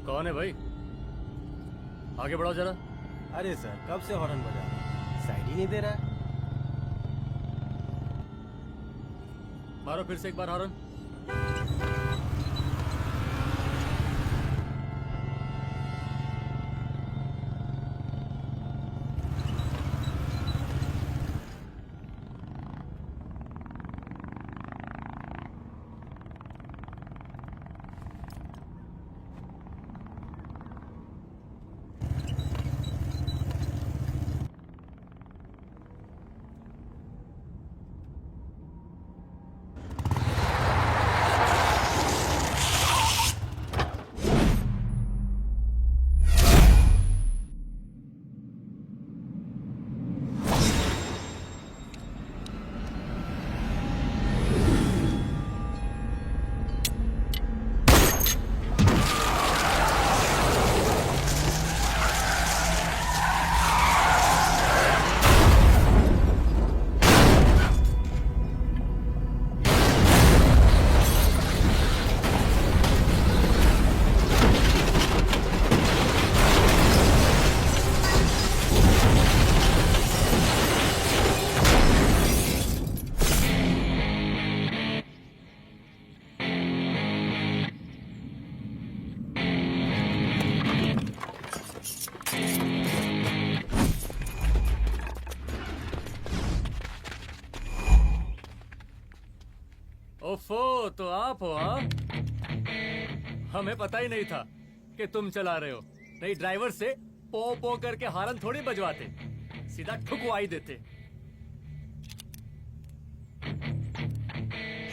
कौन है भाई? आगे बढ़ाओ जरा। अरे सर कब से हॉर्न बजा रहे हैं? साइड ही नहीं दे रहा है। मारो फिर से एक बार हॉर्न। ओफो, तो आप हो? हाँ, हमें पता ही नहीं था कि तुम चला रहे हो। नहीं, ड्राइवर से पो पो करके हॉर्न थोड़ी बजवाते, सीधा ठुकवाई देते।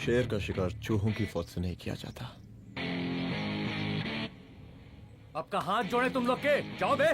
शेर का शिकार चूहों की फौज से नहीं किया जाता। अब का हाथ जोड़े तुम लोग के, जाओ बे।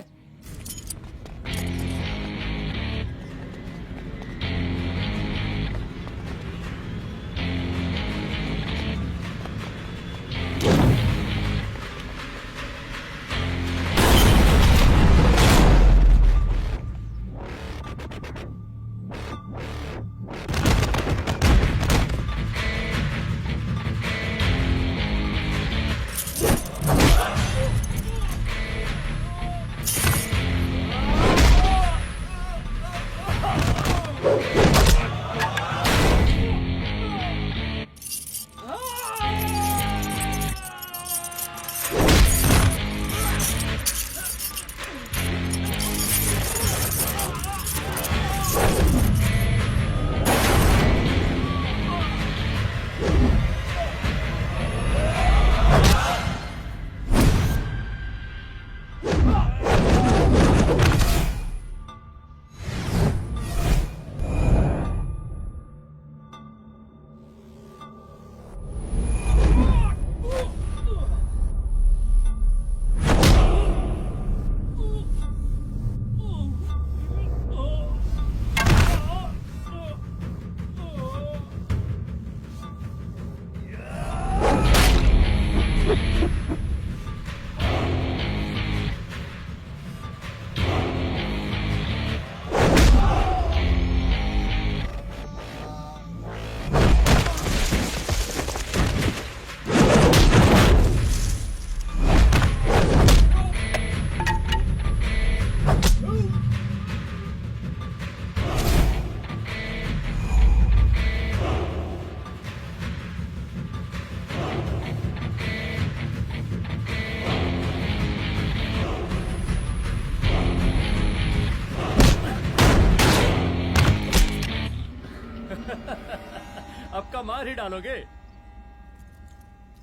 अब का मार ही डालोगे?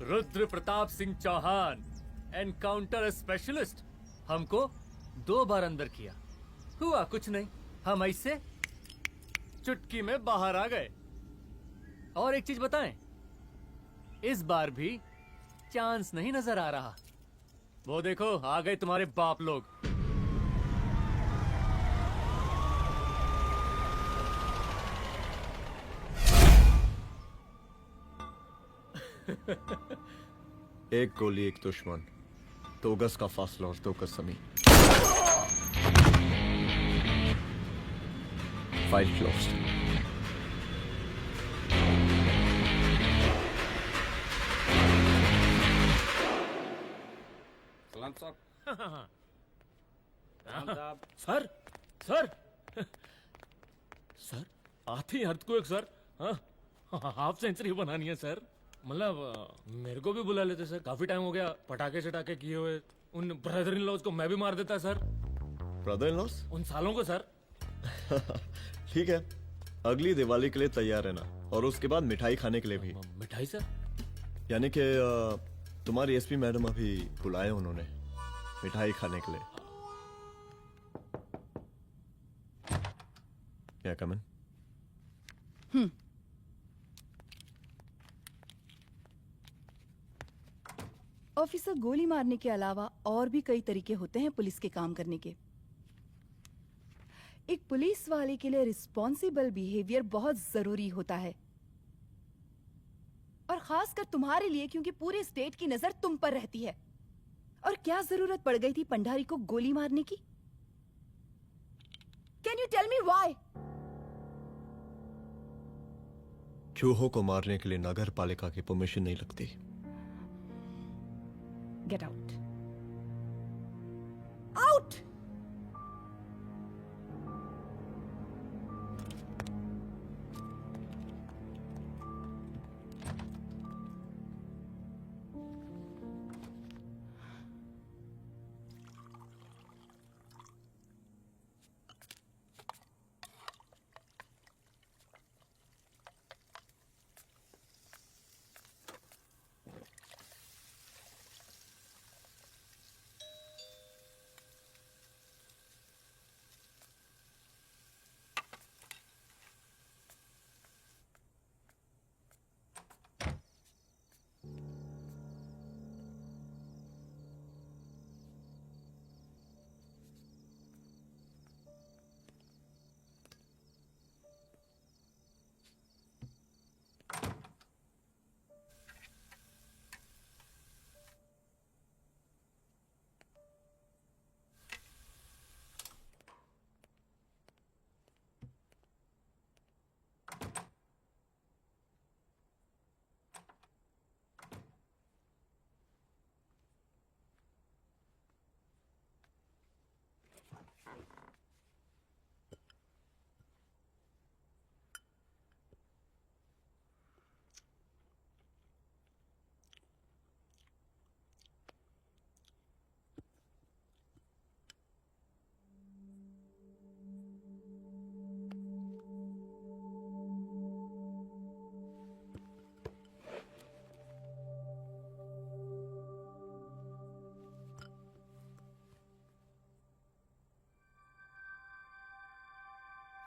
Rudra Pratap Singh Chauhan, encounter specialist. हमको 2 बार अंदर किया, हुआ कुछ नहीं। हम ऐसे चुटकी में बाहर आ गए। और एक चीज बताएं, इस बार भी चांस नहीं नजर आ रहा। वो देखो, आ गए तुम्हारे बाप लोग। एक गोली एक दुश्मन, 2 गज का फासला और 2 गज जमीन। File closed. साहब सर सर सर आते ही अर्थक्वेक सर। हाफ सेंचुरी बनानी है सर। मतलब मेरे को भी बुला लेते सर, काफी टाइम हो गया पटाखे चटाखे किए हुए। उन ब्रदर इन लॉज को मैं भी मार देता सर, ब्रदर इन लॉस? उन सालों को सर। ठीक है, अगली दिवाली के लिए तैयार रहना, और उसके बाद मिठाई खाने के लिए भी। मिठाई सर? यानी कि तुम्हारी एसपी मैडम अभी बुलाए उन्होंने मिठाई खाने के लिए। क्या कमन? ऑफिसर, गोली मारने के अलावा और भी कई तरीके होते हैं पुलिस के काम करने के। एक पुलिस वाले के लिए रिस्पॉन्सिबल बिहेवियर बहुत जरूरी होता है, और खासकर तुम्हारे लिए, क्योंकि पूरे स्टेट की नजर तुम पर रहती है। और क्या जरूरत पड़ गई थी पंडारी को गोली मारने की? Can you tell me why? चूहों को मारने के लिए नगर पालिका की परमिशन नहीं लगती। Get out. Out!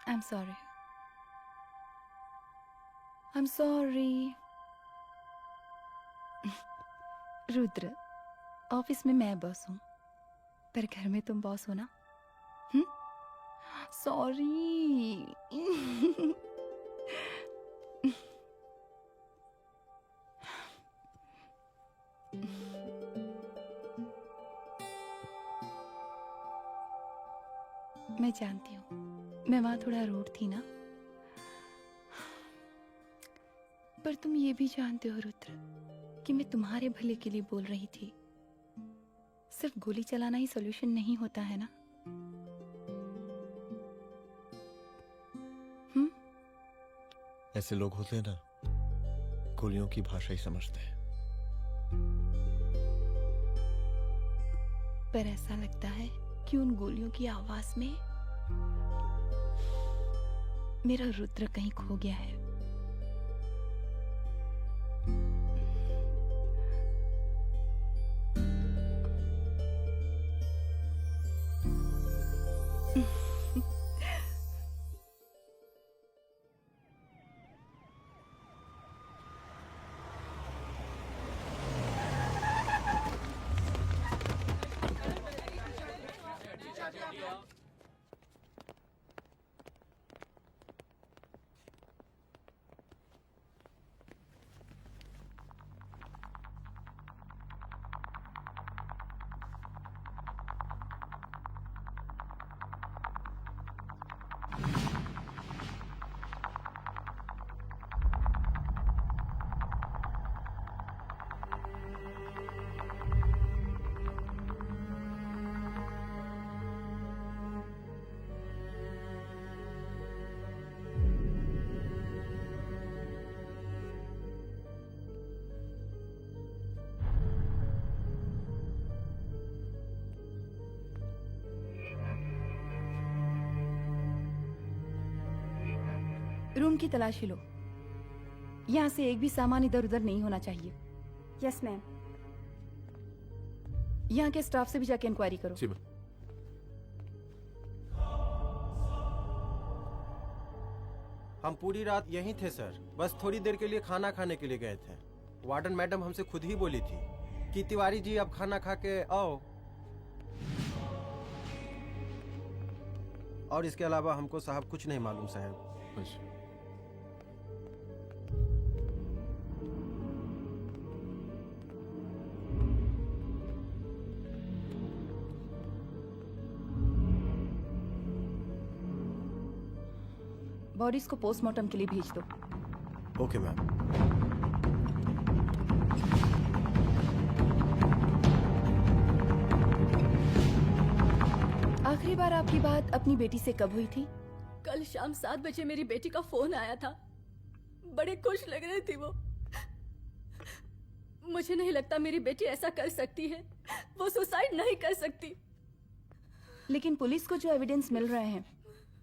I'm sorry. I'm sorry. Rudra, office में मैं बॉस हूँ, पर घर में तुम बॉस हो ना? सॉरी। मैं जानती हूँ, मैं वहां थोड़ा रूड थी ना, पर तुम ये भी जानते हो रुद्र कि मैं तुम्हारे भले के लिए बोल रही थी। सिर्फ गोली चलाना ही सॉल्यूशन नहीं होता है ना। ऐसे लोग होते हैं ना, गोलियों की भाषा ही समझते हैं। पर ऐसा लगता है कि उन गोलियों की आवाज में मेरा रुद्र कहीं खो गया है। रूम की तलाशी लो। यहाँ से एक भी सामान इधर उधर नहीं होना चाहिए। Yes ma'am. यहाँ के स्टाफ से भी जाके इंक्वायरी करो। जी मैम। हम पूरी रात यहीं थे सर, बस थोड़ी देर के लिए खाना खाने के लिए गए थे। वार्डन मैडम हमसे खुद ही बोली थी कि तिवारी जी अब खाना खा के आओ। और इसके अलावा हमको साहब कुछ नहीं मालूम साहब। अच्छा। बॉडीज को पोस्टमार्टम के लिए भेज दो। Okay ma'am. आखिरी बार आपकी बात अपनी बेटी से कब हुई थी? कल शाम 7 बजे मेरी बेटी का फोन आया था। बड़ी खुश लग रही थी वो। मुझे नहीं लगता मेरी बेटी ऐसा कर सकती है। वो सुसाइड नहीं कर सकती। लेकिन पुलिस को जो एविडेंस मिल रहे हैं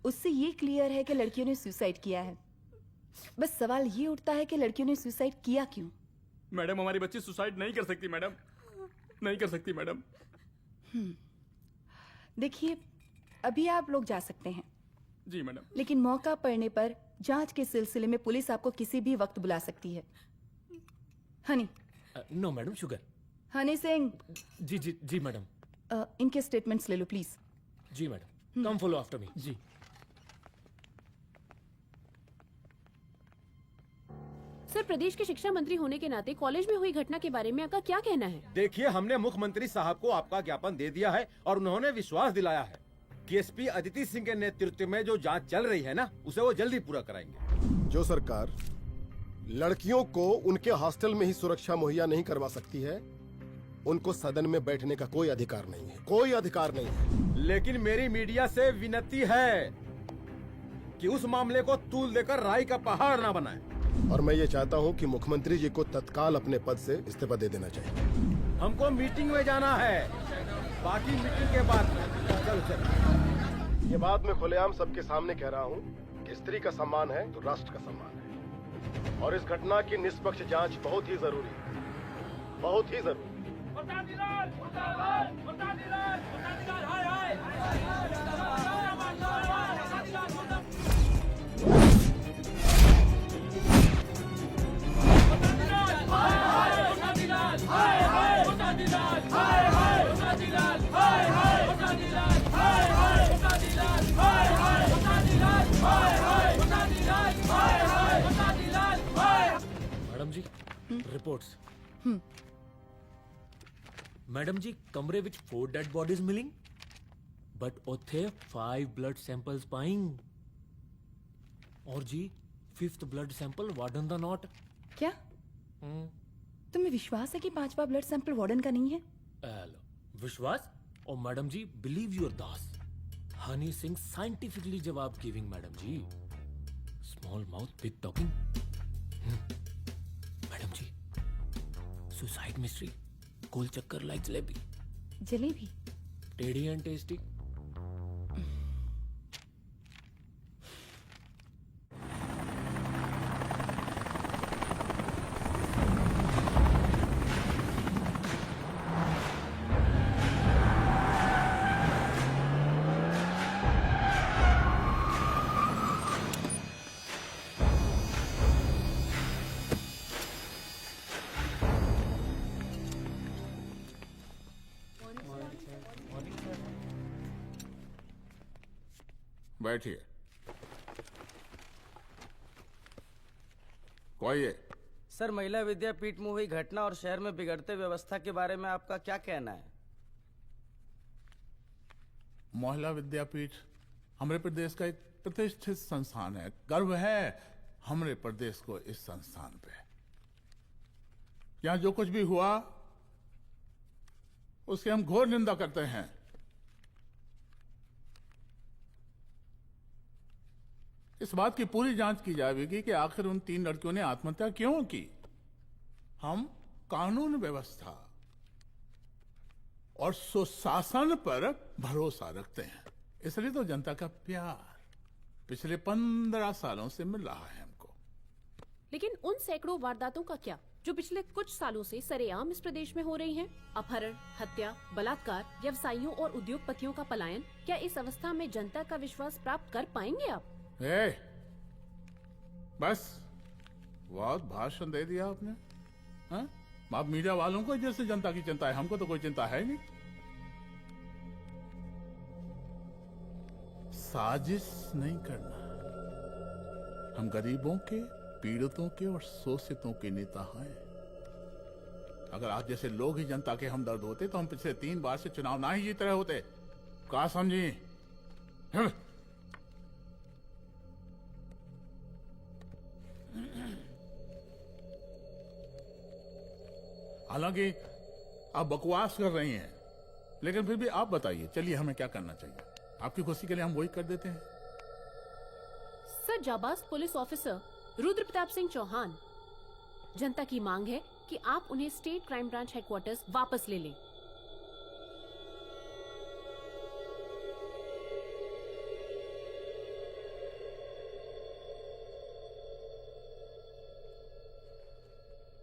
उससे ये क्लियर है कि लड़कियों ने सुसाइड किया है। बस सवाल ये उठता है कि लड़कियों ने सुसाइड किया क्यों? मैडम हमारी बच्ची सुसाइड नहीं कर सकती मैडम, नहीं कर सकती मैडम। देखिए, अभी आप लोग जा सकते हैं, जी मैडम। लेकिन मौका पड़ने पर जांच के सिलसिले में पुलिस आपको किसी भी वक्त बुला सकती है। Honey. No madam, sugar. Honey Singh. जी जी जी मैडम। इनके स्टेटमेंट्स ले लो प्लीज। जी madam, come follow after me. जी। सर, प्रदेश के शिक्षा मंत्री होने के नाते कॉलेज में हुई घटना के बारे में आपका क्या कहना है? देखिए, हमने मुख्यमंत्री साहब को आपका ज्ञापन दे दिया है और उन्होंने विश्वास दिलाया है कि एसपी अदिति सिंह के नेतृत्व में जो जांच चल रही है ना, उसे वो जल्दी पूरा कराएंगे। जो सरकार लड़कियों को उनके हॉस्टल में ही सुरक्षा मुहैया नहीं करवा सकती है, उनको सदन में बैठने का कोई अधिकार नहीं है, कोई अधिकार नहीं है। लेकिन मेरी मीडिया से विनती है कि उस मामले को तूल देकर राई का पहाड़ ना बनाए। और मैं ये चाहता हूँ कि मुख्यमंत्री जी को तत्काल अपने पद से इस्तीफा दे देना चाहिए। हमको मीटिंग में जाना है, बाकी मीटिंग के बाद। चल चल। ये बात मैं खुलेआम सबके सामने कह रहा हूँ कि स्त्री का सम्मान है तो राष्ट्र का सम्मान है, और इस घटना की निष्पक्ष जांच बहुत ही जरूरी है, बहुत ही जरूरी। मैडम जी, रिपोर्ट्स। मैडम जी, कमरे विच 4 डेड बॉडीज मिलिंग, बट उथे 5 ब्लड सैंपल्स पाइंग। और जी 5th ब्लड सैंपल वार्डन दा नॉट। क्या तुम्हें विश्वास है कि 5वां ब्लड सैंपल वार्डन का नहीं है? हेलो, विश्वास? और मैडम जी, बिलीव योर दास। हनी सिंह साइंटिफिकली जवाब गिविंग मैडम जी। Small mouth big talking. Madam जी, सुसाइड मिस्ट्री, गोल चक्कर लाइक जलेबी, जलेबी टेढ़ी एंड टेस्टी। बैठिए। कोई है? सर, महिला विद्यापीठ में हुई घटना और शहर में बिगड़ते व्यवस्था के बारे में आपका क्या कहना है? महिला विद्यापीठ हमारे प्रदेश का एक प्रतिष्ठित संस्थान है। गर्व है हमारे प्रदेश को इस संस्थान पे। यहाँ जो कुछ भी हुआ उसकी हम घोर निंदा करते हैं। इस बात की पूरी जांच की जाएगी कि आखिर उन 3 लड़कियों ने आत्महत्या क्यों की। हम कानून व्यवस्था और सुशासन पर भरोसा रखते हैं, इसलिए तो जनता का प्यार। पिछले 15 सालों से मिल रहा है हमको। लेकिन उन सैकड़ों वारदातों का क्या जो पिछले कुछ सालों से सरेआम इस प्रदेश में हो रही हैं? अपहरण, हत्या, बलात्कार, व्यवसायियों और उद्योगपतियों का पलायन। क्या इस अवस्था में जनता का विश्वास प्राप्त कर पाएंगे आप? बस बहुत भाषण दे दिया आपने। हाँ? आप मीडिया वालों को जैसे जनता की चिंता है, हमको तो कोई चिंता है नहीं। साजिश नहीं करना। हम गरीबों के, पीड़ितों के और शोषितों के नेता हैं। अगर आप जैसे लोग ही जनता के हमदर्द होते तो हम पिछले 3 बार से चुनाव ना ही जीत रहे होते। क्या समझी? हालांकि आप बकवास कर रही हैं, लेकिन फिर भी आप बताइए, चलिए हमें क्या करना चाहिए? आपकी खुशी के लिए हम वही कर देते हैं। सर, जाबाज पुलिस ऑफिसर रुद्र प्रताप सिंह चौहान, जनता की मांग है कि आप उन्हें स्टेट क्राइम ब्रांच हेडक्वार्टर्स वापस ले लें।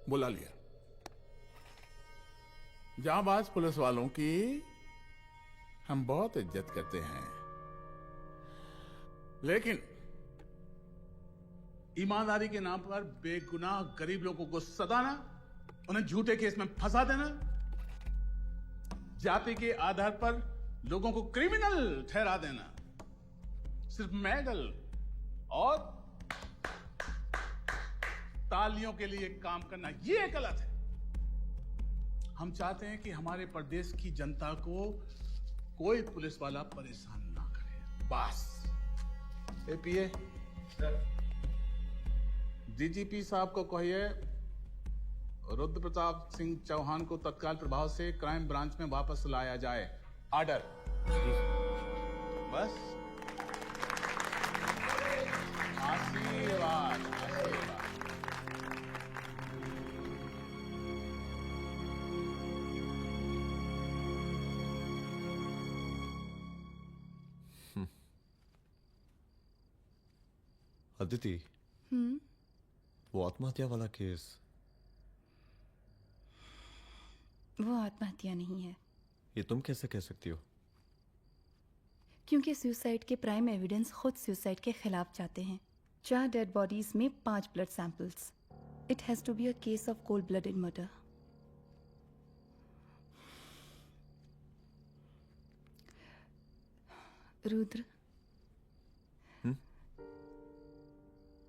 बुला लिया। जाबाज पुलिस वालों की हम बहुत इज्जत करते हैं, लेकिन ईमानदारी के नाम पर बेगुनाह गरीब लोगों को सताना, उन्हें झूठे केस में फंसा देना, जाति के आधार पर लोगों को क्रिमिनल ठहरा देना, सिर्फ मेडल और तालियों के लिए काम करना, ये गलत है। हम चाहते हैं कि हमारे प्रदेश की जनता को कोई पुलिस वाला परेशान ना करे, बस। एपीए डीजीपी साहब को कहिए रुद्र प्रताप सिंह चौहान को तत्काल प्रभाव से क्राइम ब्रांच में वापस लाया जाए। ऑर्डर। बस। आशीर्वाद, आशीर्वाद। अदिति, वो आत्महत्या वाला केस, वो आत्महत्या नहीं है। ये तुम कैसे कह सकती हो? क्योंकि सुसाइड के प्राइम एविडेंस खुद सुसाइड के खिलाफ जाते हैं। 4 डेड बॉडीज में 5 blood samples. It has to be a case of cold blooded murder. Rudra,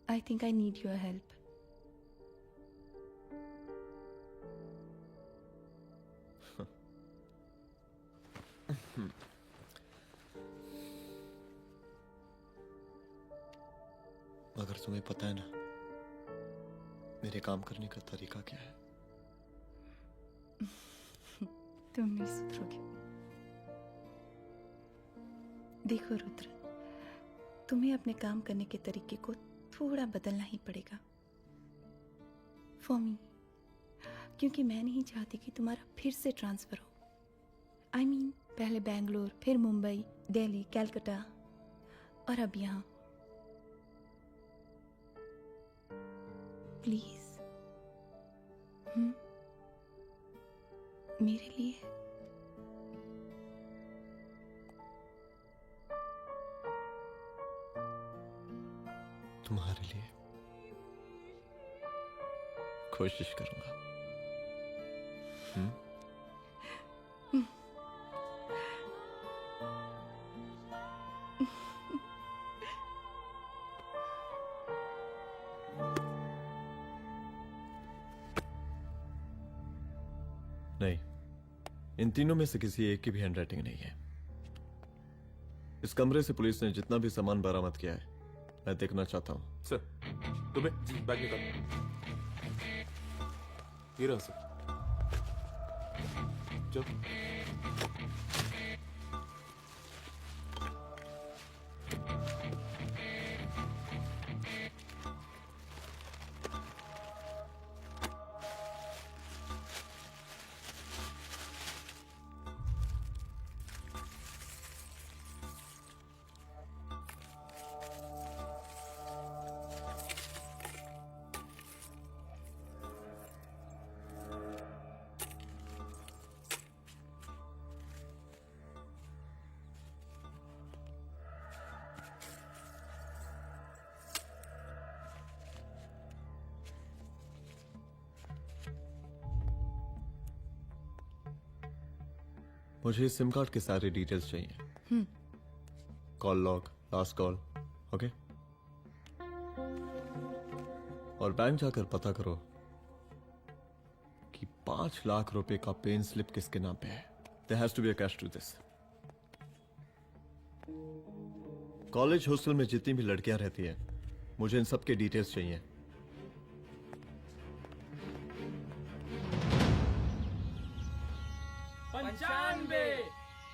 I think I need your help. मगर तुम्हें पता है ना मेरे काम करने का तरीका क्या है? तुम नहीं सुधरोगे। देखो रुद्र, तुम्हें अपने काम करने के तरीके को थोड़ा बदलना ही पड़ेगा फॉर मी, क्योंकि मैं नहीं चाहती कि तुम्हारा फिर से ट्रांसफर हो। I mean, पहले बेंगलोर, फिर मुंबई, दिल्ली, कलकत्ता और अब यहाँ। प्लीज मेरे लिए। तुम्हारे लिए कोशिश करूंगा। नहीं, इन तीनों में से किसी एक की भी हैंडराइटिंग नहीं है। इस कमरे से पुलिस ने जितना भी सामान बरामद किया है मैं देखना चाहता हूं। सर, तुम्हें बैग निकाल। ये रहा सर। चल। मुझे सिम कार्ड के सारे डिटेल्स चाहिए। Call log, last call, okay. और बैंक जाकर पता करो कि 5 लाख रुपए का पेन स्लिप किसके नाम पे है। There has to be a cash to this. College hostel में जितनी भी लड़कियां रहती हैं, मुझे इन सब के डिटेल्स चाहिए। पंचानबे,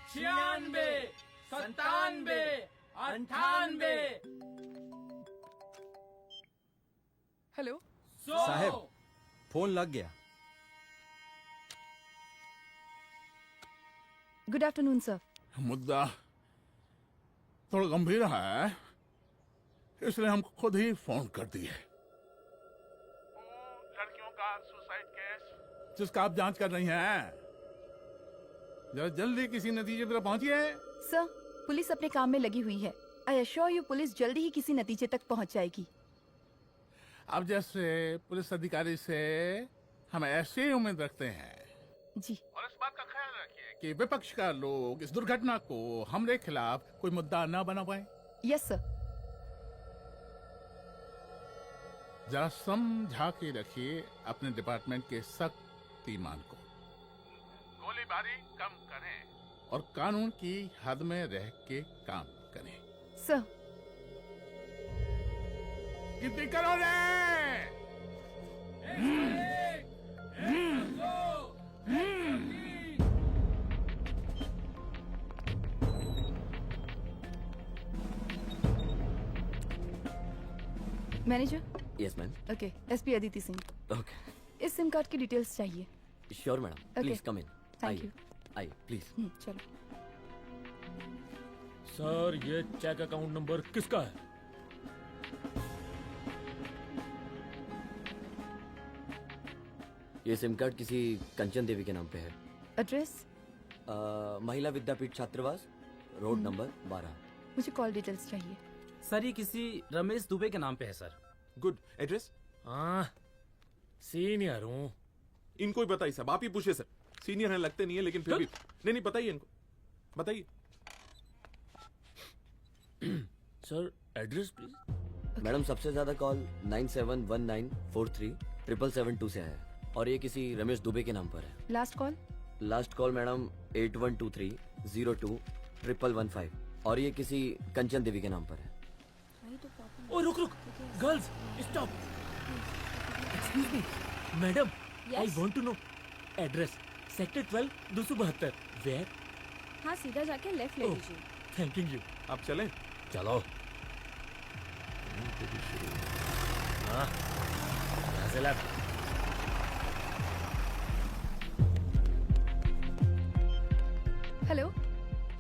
96, 97, 98। हेलो साहब, फोन लग गया। Good afternoon sir. मुद्दा थोड़ा गंभीर है, इसलिए हम खुद ही फोन कर दिए। लड़कियों का सुसाइड केस जिसका आप जांच कर रही हैं, जरा जल्दी किसी नतीजे पर पहुंचिए। सर, पुलिस अपने काम में लगी हुई है। आई एश्योर यू पुलिस जल्दी ही किसी नतीजे तक पहुंच जाएगी। आप जैसे पुलिस अधिकारी से हम ऐसी उम्मीद रखते हैं जी। और इस बात का ख्याल रखिए कि विपक्ष का लोग इस दुर्घटना को हमारे खिलाफ कोई मुद्दा न बना पाए। Yes sir. जरा समझा के रखिए अपने डिपार्टमेंट के शक्तिमान को। गोलीबारी कम करें और कानून की हद में रह के काम करें। सर। कितनी करो रे? Manager. Yes ma'am. Okay, SP Aditi Singh. Okay, इस सिम कार्ड की डिटेल्स चाहिए। Sure madam, please come in. Thank you. आइए प्लीज। चलो। सर, ये चेक अकाउंट नंबर किसका है? ये सिम कार्ड किसी कंचन देवी के नाम पे है। एड्रेस? महिला विद्यापीठ छात्रावास, रोड नंबर 12। मुझे कॉल डिटेल्स चाहिए। सर, ये किसी रमेश दुबे के नाम पे है सर। गुड। एड्रेस? हाँ, सीनियर हूँ। इनको ही बताइए साहब, आप ही पूछिए सर। सीनियर हैं लगते नहीं है, लेकिन फिर भी नहीं बताइए इनको, बताइए। Sir, address please. मैडम, सबसे ज्यादा कॉल 9719437772 से आया है और ये किसी रमेश दुबे के नाम पर है। Last call? Last call madam 8123021115 और ये किसी कंचन देवी के नाम पर है। ओ रुक, girls stop. Excuse me madam, I want to know address. Sector 12 272। Where? हाँ, सीधा जाके लेफ्ट ले लीजिए। Thank you. आप चलें? चलो। हाँ, यहाँ से लेफ्ट। हेलो।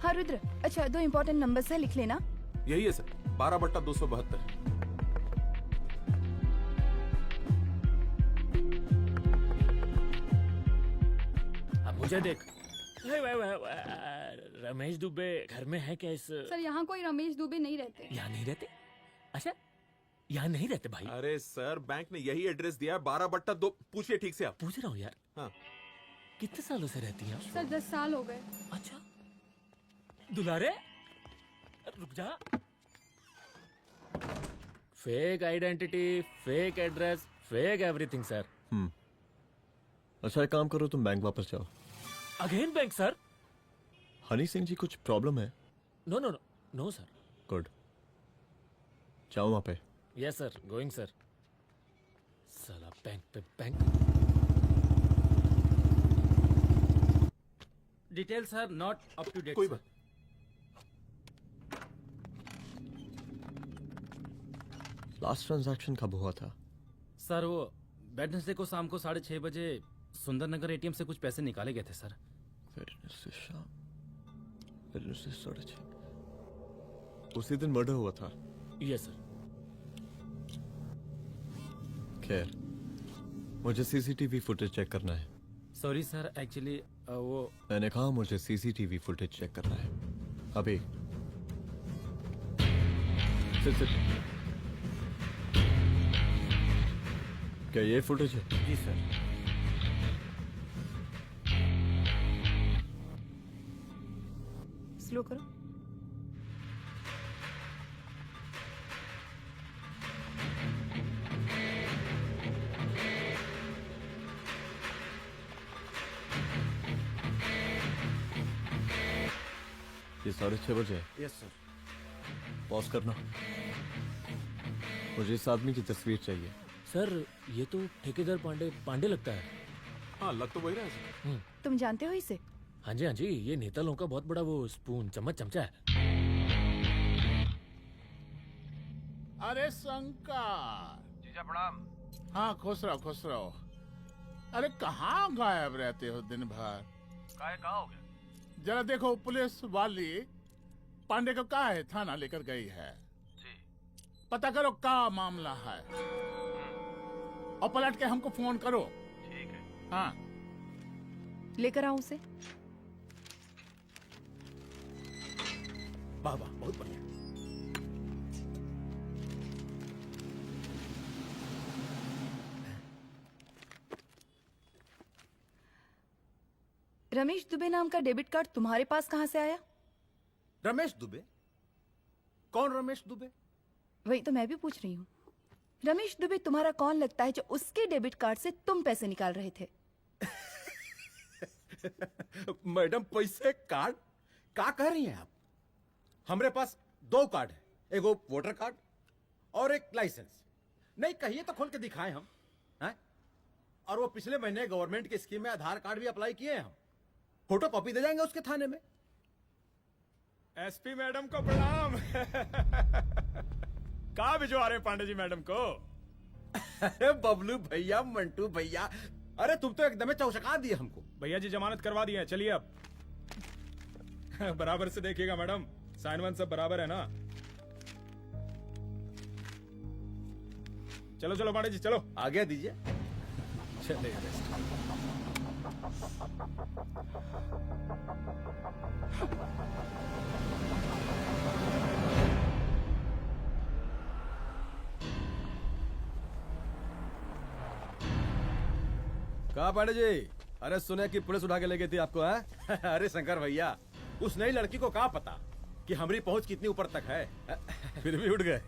हाँ रुद्र, अच्छा 2 इम्पोर्टेंट नंबर्स है, लिख लेना। यही है सर, 12/272। अब मुझे देख। रमेश दुबे घर में है क्या? इस सर, यहाँ कोई रमेश दुबे नहीं रहते। यहाँ नहीं रहते? अच्छा, यहाँ नहीं रहते भाई। अरे सर, बैंक ने यही एड्रेस दिया है, 12/2। पूछिए ठीक से आप। पूछ रहा हूँ यार। हाँ। कितने सालों से रहती हैं? सर 10 साल हो गए। अच्छा दुलारे रुक जा। Fake identity, fake address, fake everything sir. अच्छा एक काम करो, तुम बैंक वापस जाओ। Again bank sir? Honey Singh ji कुछ प्रॉब्लम है? No no no no sir. Good, जाओ वहां पे। Yes sir, going sir. साला बैंक पे bank. Details sir not up to date. कोई बात। लास्ट ट्रांजैक्शन कब हुआ था? सर वो वेडनेसडे को शाम को 6:30 बजे सुंदरनगर एटीएम से कुछ पैसे निकाले गए थे सर। वेडनेसडे शाम, वेडनेसडे 6:30। उसी दिन मर्डर हुआ था? Yes sir. खैर, मुझे सीसीटीवी फुटेज चेक करना है। सॉरी सर, एक्चुअली वो मैंने कहा मुझे सीसीटीवी फुटेज चेक करना है अभी। सिट। क्या ये फुटेज है? जी सर। स्लो करो। ये 6:30 बजे है। Yes sir. पॉज करना। मुझे इस आदमी की तस्वीर चाहिए। सर ये तो ठेकेदार पांडे लगता है। हाँ लग तो वही रहा है सर। तुम जानते हो इसे? हाँ जी ये नेता लोगों का बहुत बड़ा वो स्पून चमचा है। अरे शंकर। जीजा प्रणाम। हाँ खुश रहो। अरे कहाँ गायब रहते हो दिन भर? कहाँ हो गया? जरा देखो पुलिस वाली पांडे को कहा है थाना लेकर गई है। जी। पता करो क्या मामला है और पलट के हमको फोन करो। ठीक है। हाँ लेकर आओ उसे। वाह बहुत बढ़िया। रमेश दुबे नाम का डेबिट कार्ड तुम्हारे पास कहां से आया? रमेश दुबे? कौन रमेश दुबे? वही तो मैं भी पूछ रही हूँ। रमेश दुबे तुम्हारा कौन लगता है जो उसके डेबिट कार्ड से तुम पैसे निकाल रहे थे? मैडम पैसे कार्ड क्या कह रही हैं आप? हमारे पास 2 कार्ड है, एक वो वोटर कार्ड और एक लाइसेंस। नहीं कहिए तो खोल के दिखाएं हम हैं? और वो पिछले महीने गवर्नमेंट की स्कीम में आधार कार्ड भी अप्लाई किए हैं हम। फोटो कॉपी दे जाएंगे उसके थाने में। एसपी मैडम को प्रणाम। कहाँ भिजवा रहे पांडे जी मैडम को? अरे बबलू भैया, मंटू भैया, अरे तुम तो एकदम चौसका दिए हमको। भैया जी जमानत करवा दिए हैं, चलिए अब। बराबर से देखिएगा मैडम, साइन वन सब बराबर है ना? चलो पांडे जी चलो। आगे दीजिए। चलिए कहा पांडे जी? अरे सुने कि पुलिस उठा के ले गई थी आपको है? अरे शंकर भैया, उस नई लड़की को क्या पता कि हमारी पहुंच कितनी ऊपर तक है। फिर भी उठ गए।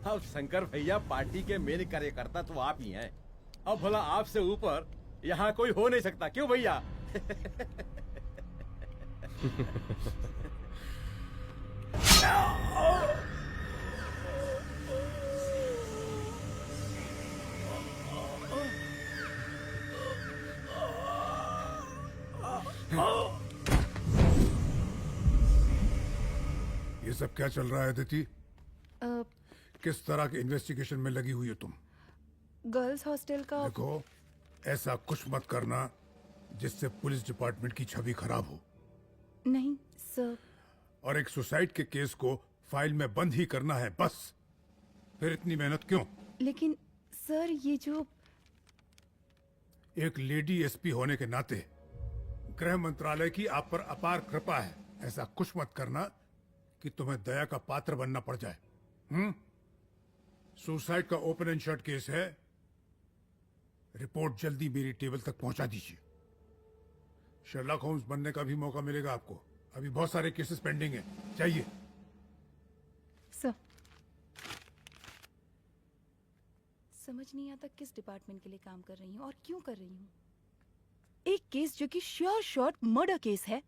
अब शंकर भैया पार्टी के मेन कार्यकर्ता तो आप ही हैं। अब भला आपसे ऊपर यहाँ कोई हो नहीं सकता, क्यों भैया? ये सब क्या चल रहा है अदिति? किस तरह के इन्वेस्टिगेशन में लगी हुई हो तुम? गर्ल्स हॉस्टल का। देखो, ऐसा कुछ मत करना जिससे पुलिस डिपार्टमेंट की छवि खराब हो। नहीं सर। और एक सुसाइड के केस को फाइल में बंद ही करना है बस। फिर इतनी मेहनत क्यों? लेकिन सर ये जो एक लेडी एसपी होने के नाते गृह मंत्रालय की आप पर अपार कृपा है। ऐसा कुछ मत करना कि तुम्हें दया का पात्र बनना पड़ जाए। सुसाइड का ओपन एंड शट केस है। रिपोर्ट जल्दी मेरी टेबल तक पहुंचा दीजिए। शर्लॉक होम्स बनने का भी मौका मिलेगा आपको। अभी बहुत सारे केसेस पेंडिंग हैं। चाहिए सर। समझ नहीं आता किस डिपार्टमेंट के लिए काम कर रही हूँ और क्यों कर रही हूँ। एक केस जो कि श्योर शॉट मर्डर केस है,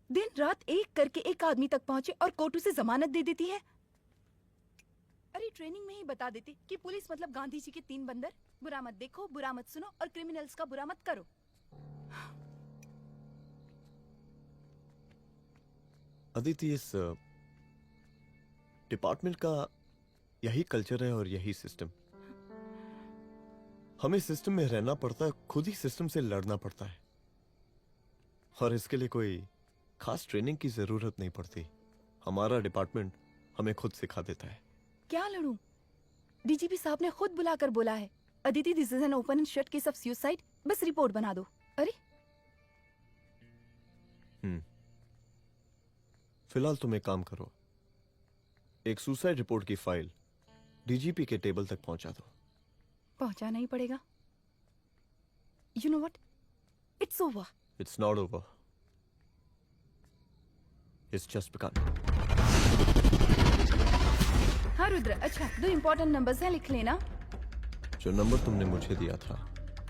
दिन रात एक करके एक आदमी तक पहुंचे और कोर्ट उसे जमानत दे देती है। अरे ट्रेनिंग में ही बता देती कि पुलिस मतलब गांधी जी के 3 बंदर, बुरा मत देखो, बुरा मत सुनो और क्रिमिनल्स का बुरा मत करो। अदिति, इस डिपार्टमेंट का यही कल्चर है और यही सिस्टम। हमें सिस्टम में रहना पड़ता है, खुद ही सिस्टम से लड़ना पड़ता है। और इसके लिए कोई खास ट्रेनिंग की जरूरत नहीं पड़ती। हमारा डिपार्टमेंट हमें खुद सिखा देता है। क्या लड़ूं? डीजीपी साहब ने खुद बुलाकर बोला है, Aditi this is an open and shut case of suicide, बस रिपोर्ट बना दो। अरे फिलहाल तुम एक काम करो, एक सुसाइड रिपोर्ट की फाइल डीजीपी के टेबल तक पहुंचा दो। पहुंचाना ही पड़ेगा। You know what, it's over. It's not over. It's just begun. हाँ रुद्र, अच्छा 2 इम्पोर्टेंट नंबर्स हैं, लिख लेना। जो नंबर तुमने मुझे दिया था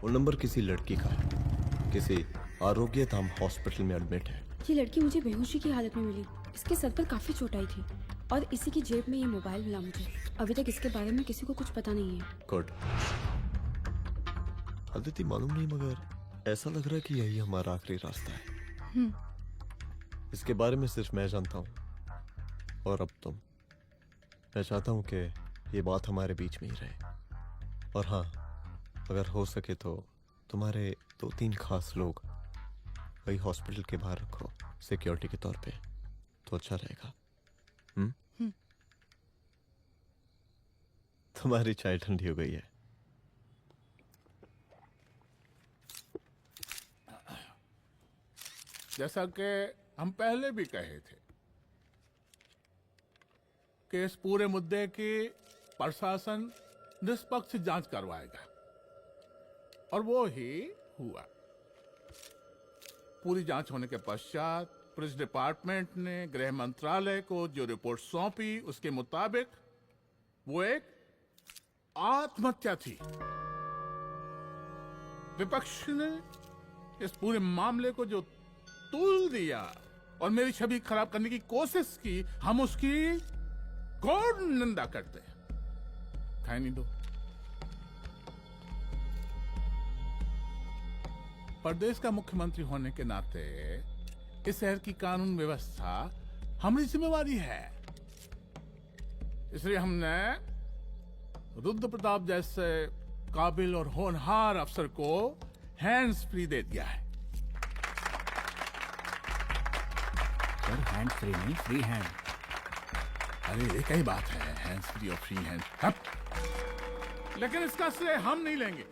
वो नंबर किसी लड़की का है, किसी आरोग्य धाम हॉस्पिटल में एडमिट है। ये लड़की मुझे बेहोशी की हालत में मिली। इसके सर पर काफी चोट आई थी और इसी की जेब में ये मोबाइल मिला मुझे। अभी तक इसके बारे में किसी को कुछ पता नहीं है। गुड। अदिति मालूम नहीं, मगर ऐसा लग रहा है कि यही हमारा आखिरी रास्ता है। इसके बारे में सिर्फ मैं जानता हूँ और अब तुम। मैं चाहता हूँ कि ये बात हमारे बीच में ही रहे। और हाँ, अगर हो सके तो तुम्हारे 2-3 खास लोग वही हॉस्पिटल के बाहर रखो सिक्योरिटी के तौर पे, तो अच्छा रहेगा। तुम्हारी चाय ठंडी हो गई है। जैसा कि हम पहले भी कहे थे कि इस पूरे मुद्दे की प्रशासन निष्पक्ष जांच करवाएगा, और वो ही हुआ। पूरी जांच होने के पश्चात पुलिस डिपार्टमेंट ने गृह मंत्रालय को जो रिपोर्ट सौंपी उसके मुताबिक वो एक आत्महत्या थी। विपक्ष ने इस पूरे मामले को जो तूल दिया और मेरी छवि खराब करने की कोशिश की, हम उसकी घोर निंदा करते हैं। खाए नहीं दो। प्रदेश का मुख्यमंत्री होने के नाते इस शहर की कानून व्यवस्था हमारी जिम्मेवारी है। इसलिए हमने रुद्र प्रताप जैसे काबिल और होनहार अफसर को हैंड्स फ्री दे दिया है। सर हैंड फ्री नहीं, फ्री हैंड। अरे एक ही बात है, हैंड्स फ्री और फ्री हैंड। लेकिन इसका श्रेय हम नहीं लेंगे।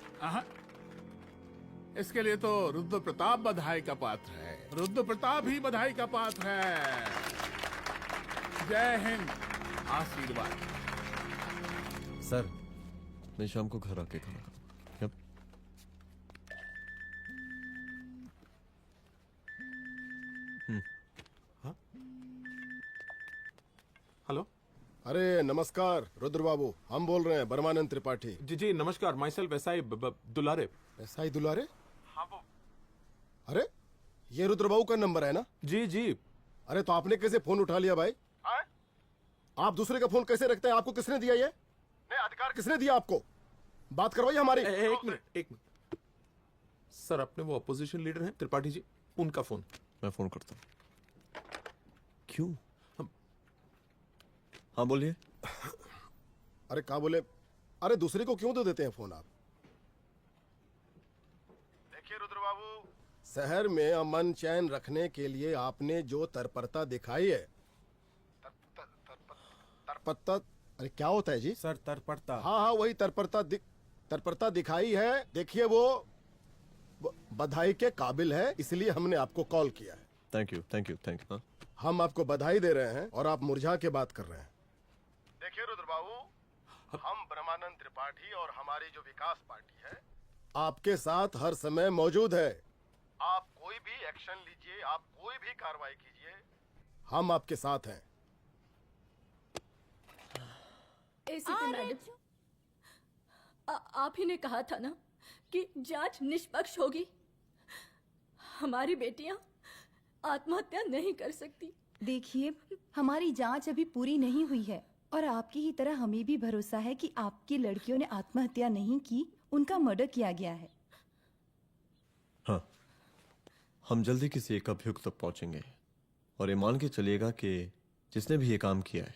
इसके लिए तो रुद्र प्रताप बधाई का पात्र है। रुद्र प्रताप ही बधाई का पात्र है। जय हिंद। आशीर्वाद। सर, मैं शाम को घर आके खाना खाऊंगा। हेलो। अरे नमस्कार रुद्र बाबू, हम बोल रहे हैं परमानंद त्रिपाठी। जी जी नमस्कार। My self SI Dulare. SI दुलारे? हाँ वो। अरे ये रुद्र बाबू का नंबर है ना? जी जी। अरे तो आपने कैसे फोन उठा लिया भाई? आप दूसरे का फोन कैसे रखते हैं? आपको किसने दिया ये? नहीं, अधिकार किसने दिया आपको? बात करवाइए हमारी। एक मिनट। सर अपने वो अपोजिशन लीडर हैं त्रिपाठी जी, उनका फोन। मैं फोन करता हूँ। क्यों? हाँ बोलिए। अरे क्या बोले? अरे दूसरे को क्यों दे देते हैं फोन आप? देखिए रुद्र बाबू, शहर में अमन चैन रखने के लिए आपने जो तत्परता दिखाई है, तत्परता, अरे क्या होता है जी? सर तत्परता। हाँ वही तत्परता दिखाई है। देखिए वो बधाई के काबिल है, इसलिए हमने आपको कॉल किया है। Thank you. हम आपको बधाई दे रहे हैं और आप मुरझा के बात कर रहे हैं। देखिए रुद्र बाबू, हम ब्रह्मानंद त्रिपाठी और हमारी जो विकास पार्टी है आपके साथ हर समय मौजूद है। आप कोई भी एक्शन लीजिए, आप कोई भी कार्रवाई कीजिए, हम आपके साथ हैं। एसीपी मैडम, आप ही ने कहा था ना कि जांच निष्पक्ष होगी। हमारी बेटियां आत्महत्या नहीं कर सकती। देखिए, हमारी जांच अभी पूरी नहीं हुई है और आपकी ही तरह हमें भी भरोसा है कि आपकी लड़कियों ने आत्महत्या नहीं की, उनका मर्डर किया गया है। हाँ, हम जल्दी किसी एक अभियुक्त तक पहुंचेंगे और ये मान के चलिएगा कि जिसने भी ये काम किया है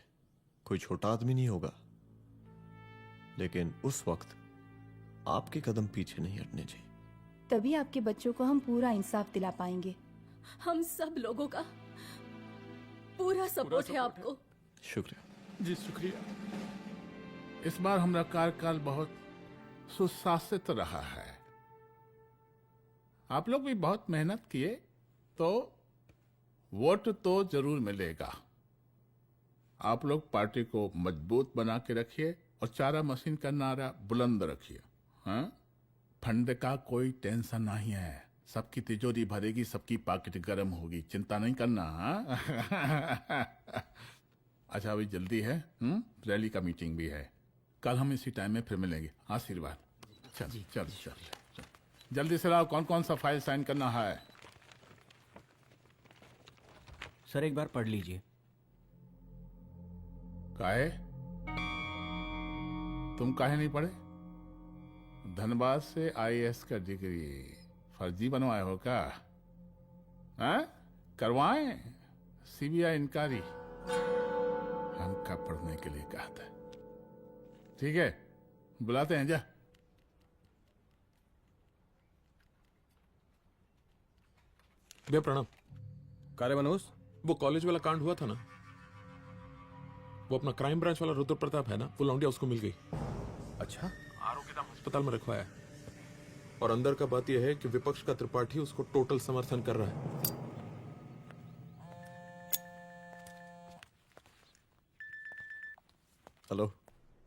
कोई छोटा आदमी नहीं होगा। लेकिन उस वक्त आपके कदम पीछे नहीं हटने चाहिए। तभी आपके बच्चों को हम पूरा इंसाफ दिला पाएंगे। हम सब लोगों का पूरा सपोर्ट है आपको। शुक्रिया जी, शुक्रिया। इस बार हमारा कार्यकाल बहुत सुशासित रहा है। आप लोग भी बहुत मेहनत किए तो वोट तो जरूर मिलेगा। आप लोग पार्टी को मजबूत बना के रखिए और चारा मशीन का नारा बुलंद रखिए। हाँ, फंड का कोई टेंशन नहीं है, सबकी तिजोरी भरेगी, सबकी पॉकेट गर्म होगी, चिंता नहीं करना। हाँ? अच्छा अभी जल्दी है, रैली का मीटिंग भी है, कल हम इसी टाइम में फिर मिलेंगे। आशीर्वाद। चल चल चल चल जल्दी से लाओ, कौन कौन सा फाइल साइन करना है। सर एक बार पढ़ लीजिए। काहे? तुम काहे नहीं पढ़े? धनबाद से आईएएस का डिग्री फर्जी बनवाए हो क्या? हाँ? करवाएं सीबीआई इंक्वायरी। हम कब पढ़ने के लिए कहा था? ठीक है, बुलाते हैं। जा भैया प्रणाम। कार्य मनोज, वो कॉलेज वाला कांड हुआ था ना, वो अपना क्राइम ब्रांच वाला रुद्र प्रताप है ना, वो लौंडिया उसको मिल गई। अच्छा, आरोपी का अस्पताल में रखवाया है, और अंदर का बात यह है कि विपक्ष का त्रिपाठी उसको टोटल समर्थन कर रहा है। हेलो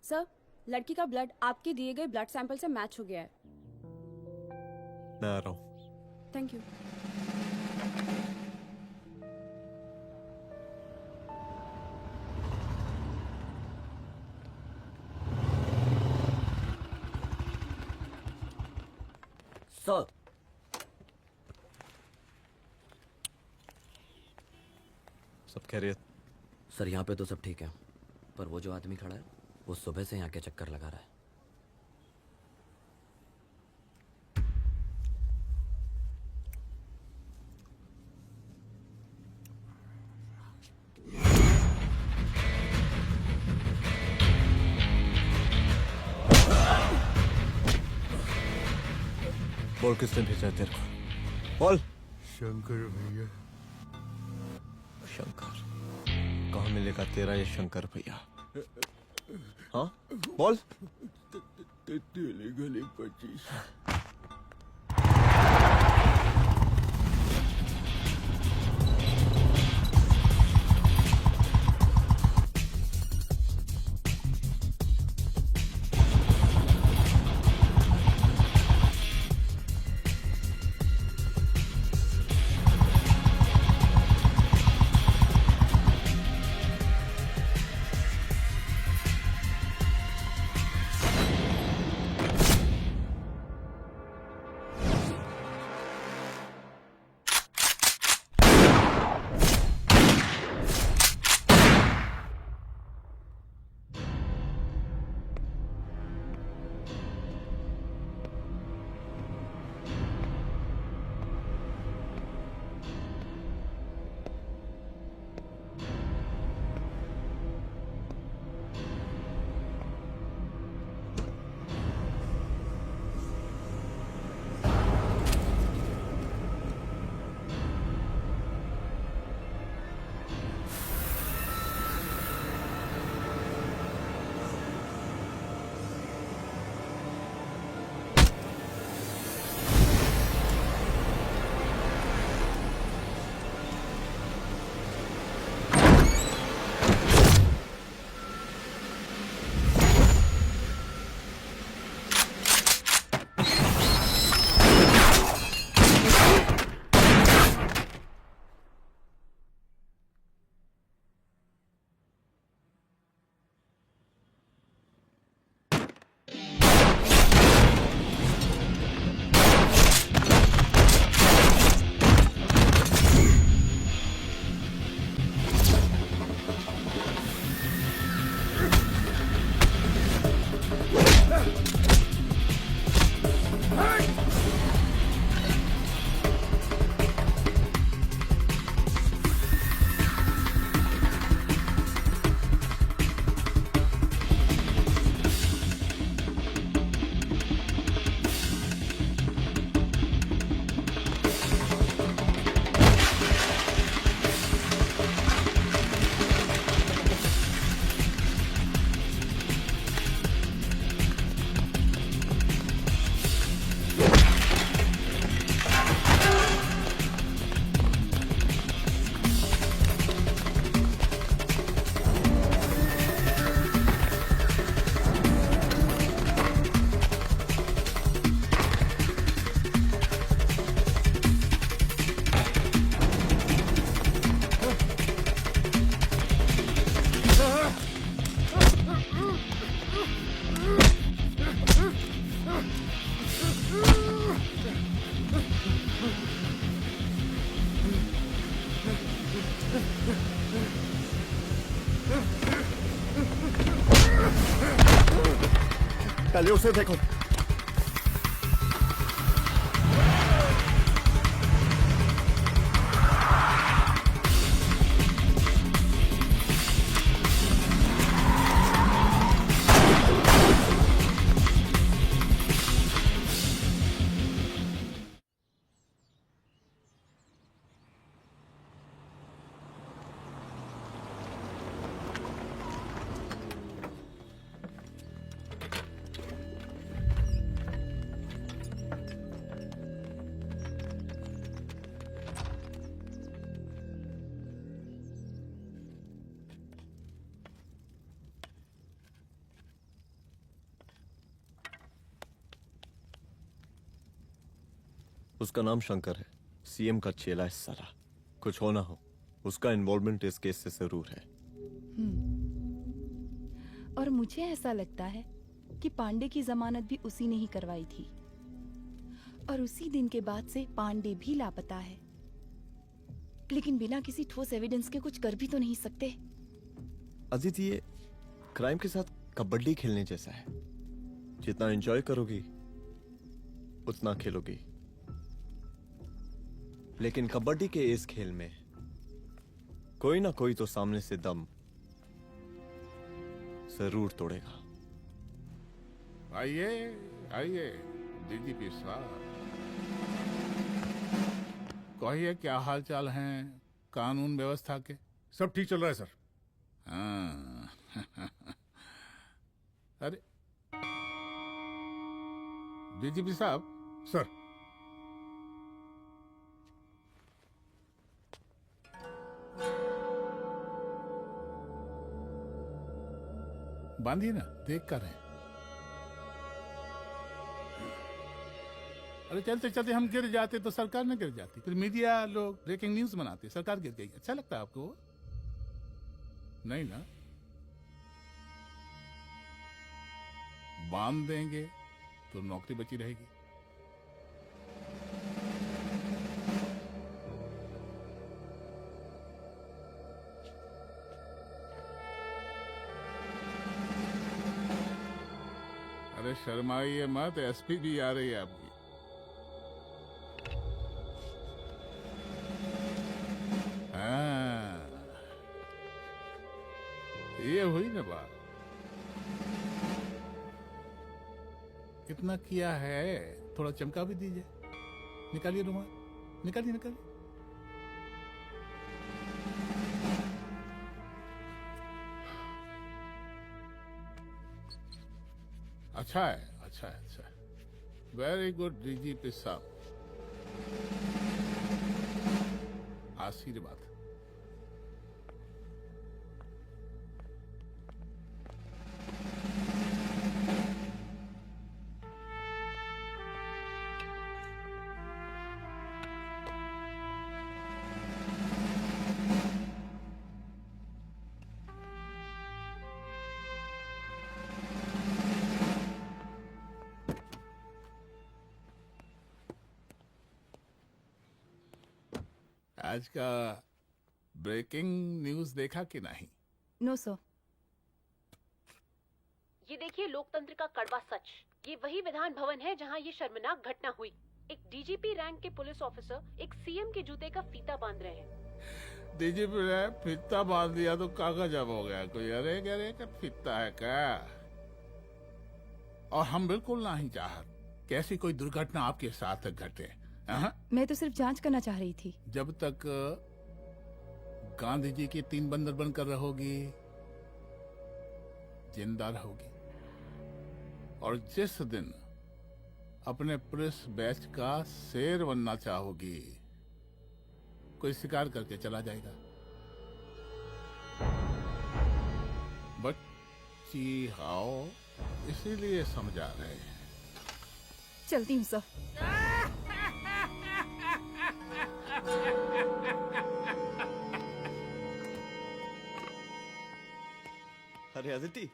सर, लड़की का ब्लड आपके दिए गए ब्लड सैंपल से मैच हो गया है। मैं आ रहा हूँ। Thank you. सर सब खैरियत? सर यहाँ पे तो सब ठीक है, पर वो जो आदमी खड़ा है वो सुबह से यहाँ के चक्कर लगा रहा है। बोल किसने भेजा है तेरे को? बोल। शंकर भैया। शंकर? कहाँ मिलेगा तेरा ये शंकर भैया? हाँ बोल। गली 25। पहले उसे देखो। उसका नाम शंकर है, सीएम का चेला है सारा। कुछ हो ना हो, उसका इन्वॉल्वमेंट इस केस से जरूर है। और मुझे ऐसा लगता है कि पांडे की जमानत भी उसी ने ही करवाई थी, और उसी दिन के बाद से पांडे भी लापता है। लेकिन बिना किसी ठोस एविडेंस के कुछ कर भी तो नहीं सकते। अदिति, ये क्राइम के साथ कबड्डी खेलने जैसा है। जितना एंजॉय करोगी उतना खेलोगी, लेकिन कबड्डी के इस खेल में कोई ना कोई तो सामने से दम जरूर तोड़ेगा। आइए आइए डीजीपी साहब, कहिए क्या हाल चाल हैं कानून व्यवस्था के? सब ठीक चल रहा है सर। हाँ। अरे डीजीपी साहब। सर, बांधिए ना, देख कर है। अरे चलते चलते हम गिर जाते तो सरकार न गिर जाती, फिर मीडिया लोग ब्रेकिंग न्यूज बनाते, सरकार गिर गई। अच्छा लगता है आपको? नहीं ना? बांध देंगे तो नौकरी बची रहेगी। अरे शर्माइए मत, एसपी भी आ रही है आपकी। हाँ, ये हुई ना बात। कितना किया है, थोड़ा चमका भी दीजिए। निकालिए रुमाल, निकालिए निकालिए। अच्छा है, अच्छा है, अच्छा है। वेरी गुड डीजीपी साहब, आशीर्वाद। आज का ब्रेकिंग न्यूज देखा कि नहीं? No sir. ये देखिए लोकतंत्र का कड़वा सच। ये वही विधान भवन है जहां ये शर्मनाक घटना हुई। एक डीजीपी रैंक के पुलिस ऑफिसर एक सीएम के जूते का फीता बांध रहे हैं। डीजीपी ने फीता बांध दिया तो कागज अब हो गया कोई? अरे गरे का फीता है क्या? और हम बिल्कुल नहीं चाहते कि ऐसी कोई दुर्घटना आपके साथ घटे। मैं तो सिर्फ जांच करना चाह रही थी। जब तक गांधी जी की 3 बंदर बनकर रहोगी, जिंदा रहोगी। और जिस दिन अपने पुलिस बैच का शेर बनना चाहोगी, कोई शिकार करके चला जाएगा। बच्ची हाओ, इसीलिए समझा रहे हैं। चलती हूँ सर। अरे अदिति,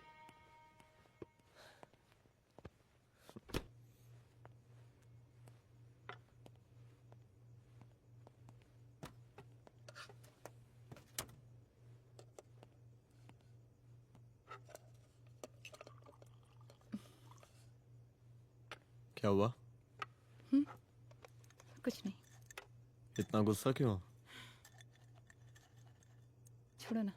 क्या हुआ? कुछ नहीं, इतना गुस्सा क्यों? छोड़ो ना।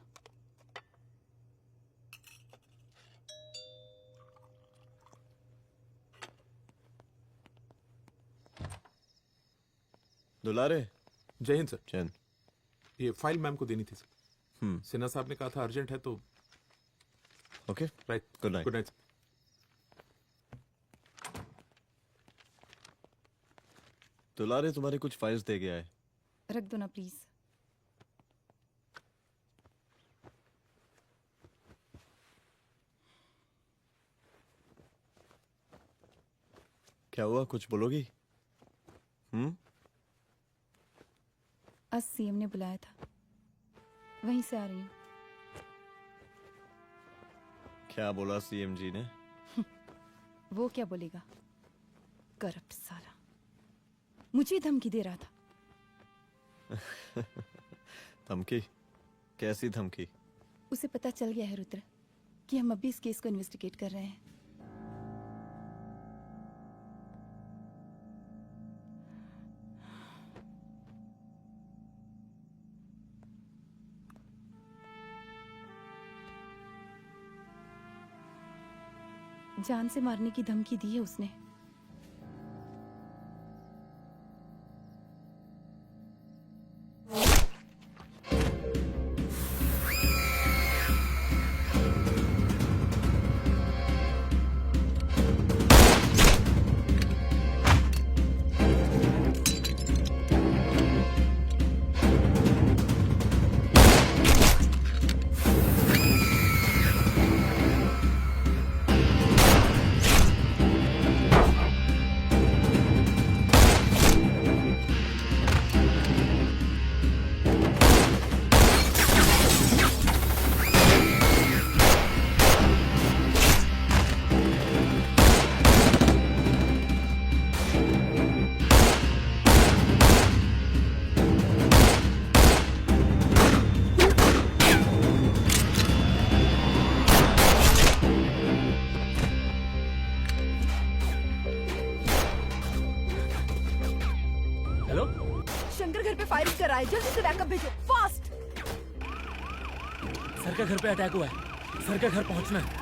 दुलारे। जय हिंद सर। जय हिंद। ये फाइल मैम को देनी थी सर। सिन्हा साहब ने कहा था अर्जेंट है तो। Okay right. Good night. Good night. दुलारे तुम्हारे कुछ फाइल्स दे गया है। रख दो ना प्लीज। क्या हुआ, कुछ बोलोगी? आज सीएम ने बुलाया था, वहीं से आ रही हूँ। क्या बोला सीएम जी ने? वो क्या बोलेगा, करप्ट साला, मुझे धमकी दे रहा था। धमकी? कैसी धमकी? उसे पता चल गया है रुद्र कि हम अभी इस केस को इन्वेस्टिगेट कर रहे हैं। जान से मारने की धमकी दी है उसने। शंकर घर पे फायरिंग कर रहा है, जल्दी से बैकअप भेजो, फास्ट। सर के घर पे अटैक हुआ है, सर के घर पहुंचना है।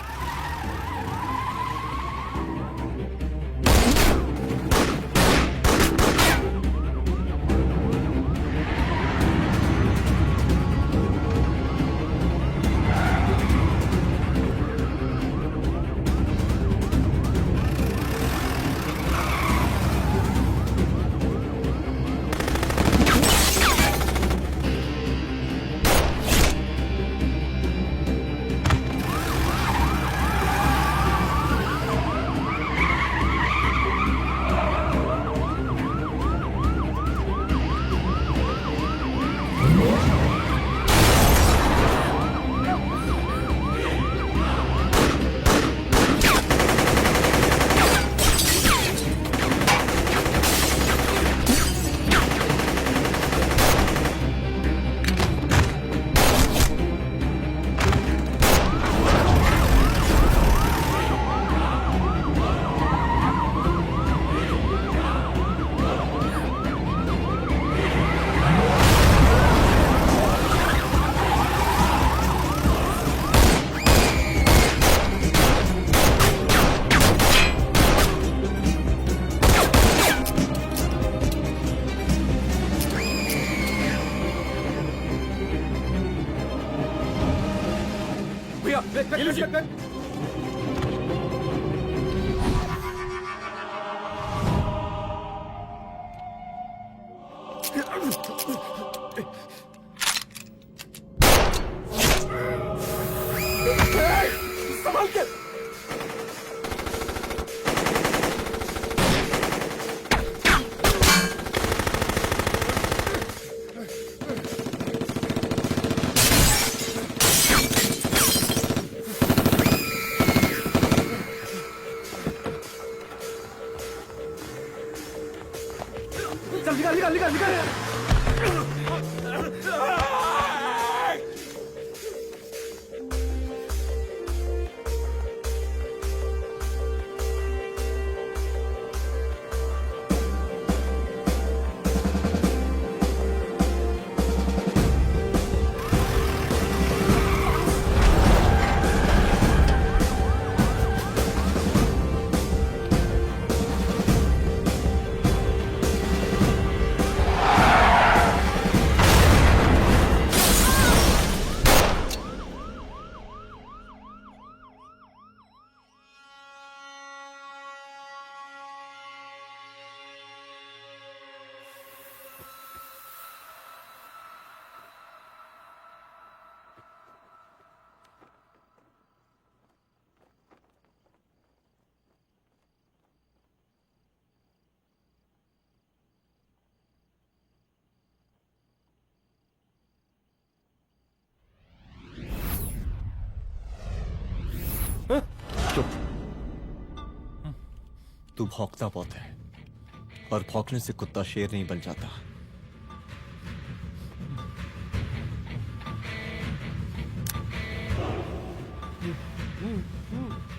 चुप। तू भौंकता बहुत है, और भौंकने से कुत्ता शेर नहीं बन जाता।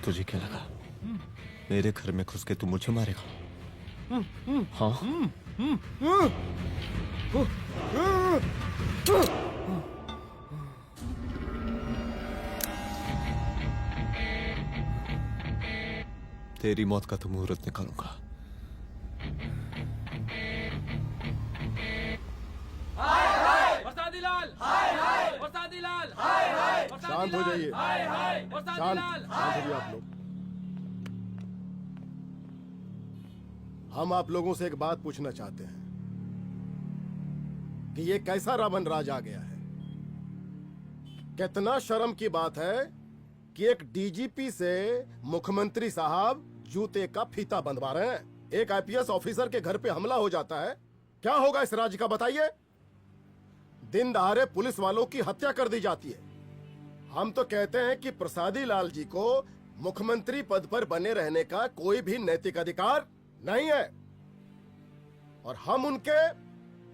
तुझे क्या लगा मेरे घर में घुस के तू मुझे मारेगा? हाँ? तेरी मौत का तो मुहूर्त निकालूंगा। शांत हो जाइए। शांत हो जाइए आप लोग। हम आप लोगों से एक बात पूछना चाहते हैं कि ये कैसा रावण राज आ गया है। कितना शर्म की बात है कि एक डीजीपी से मुख्यमंत्री साहब जूते का फीता बंधवा रहे हैं। एक आईपीएस ऑफिसर के घर पे हमला हो जाता है, क्या होगा इस राज्य का बताइए? दिन दहाड़े पुलिस वालों की हत्या कर दी जाती है। हम तो कहते हैं कि प्रसादी लाल जी को मुख्यमंत्री पद पर बने रहने का कोई भी नैतिक अधिकार नहीं है, और हम उनके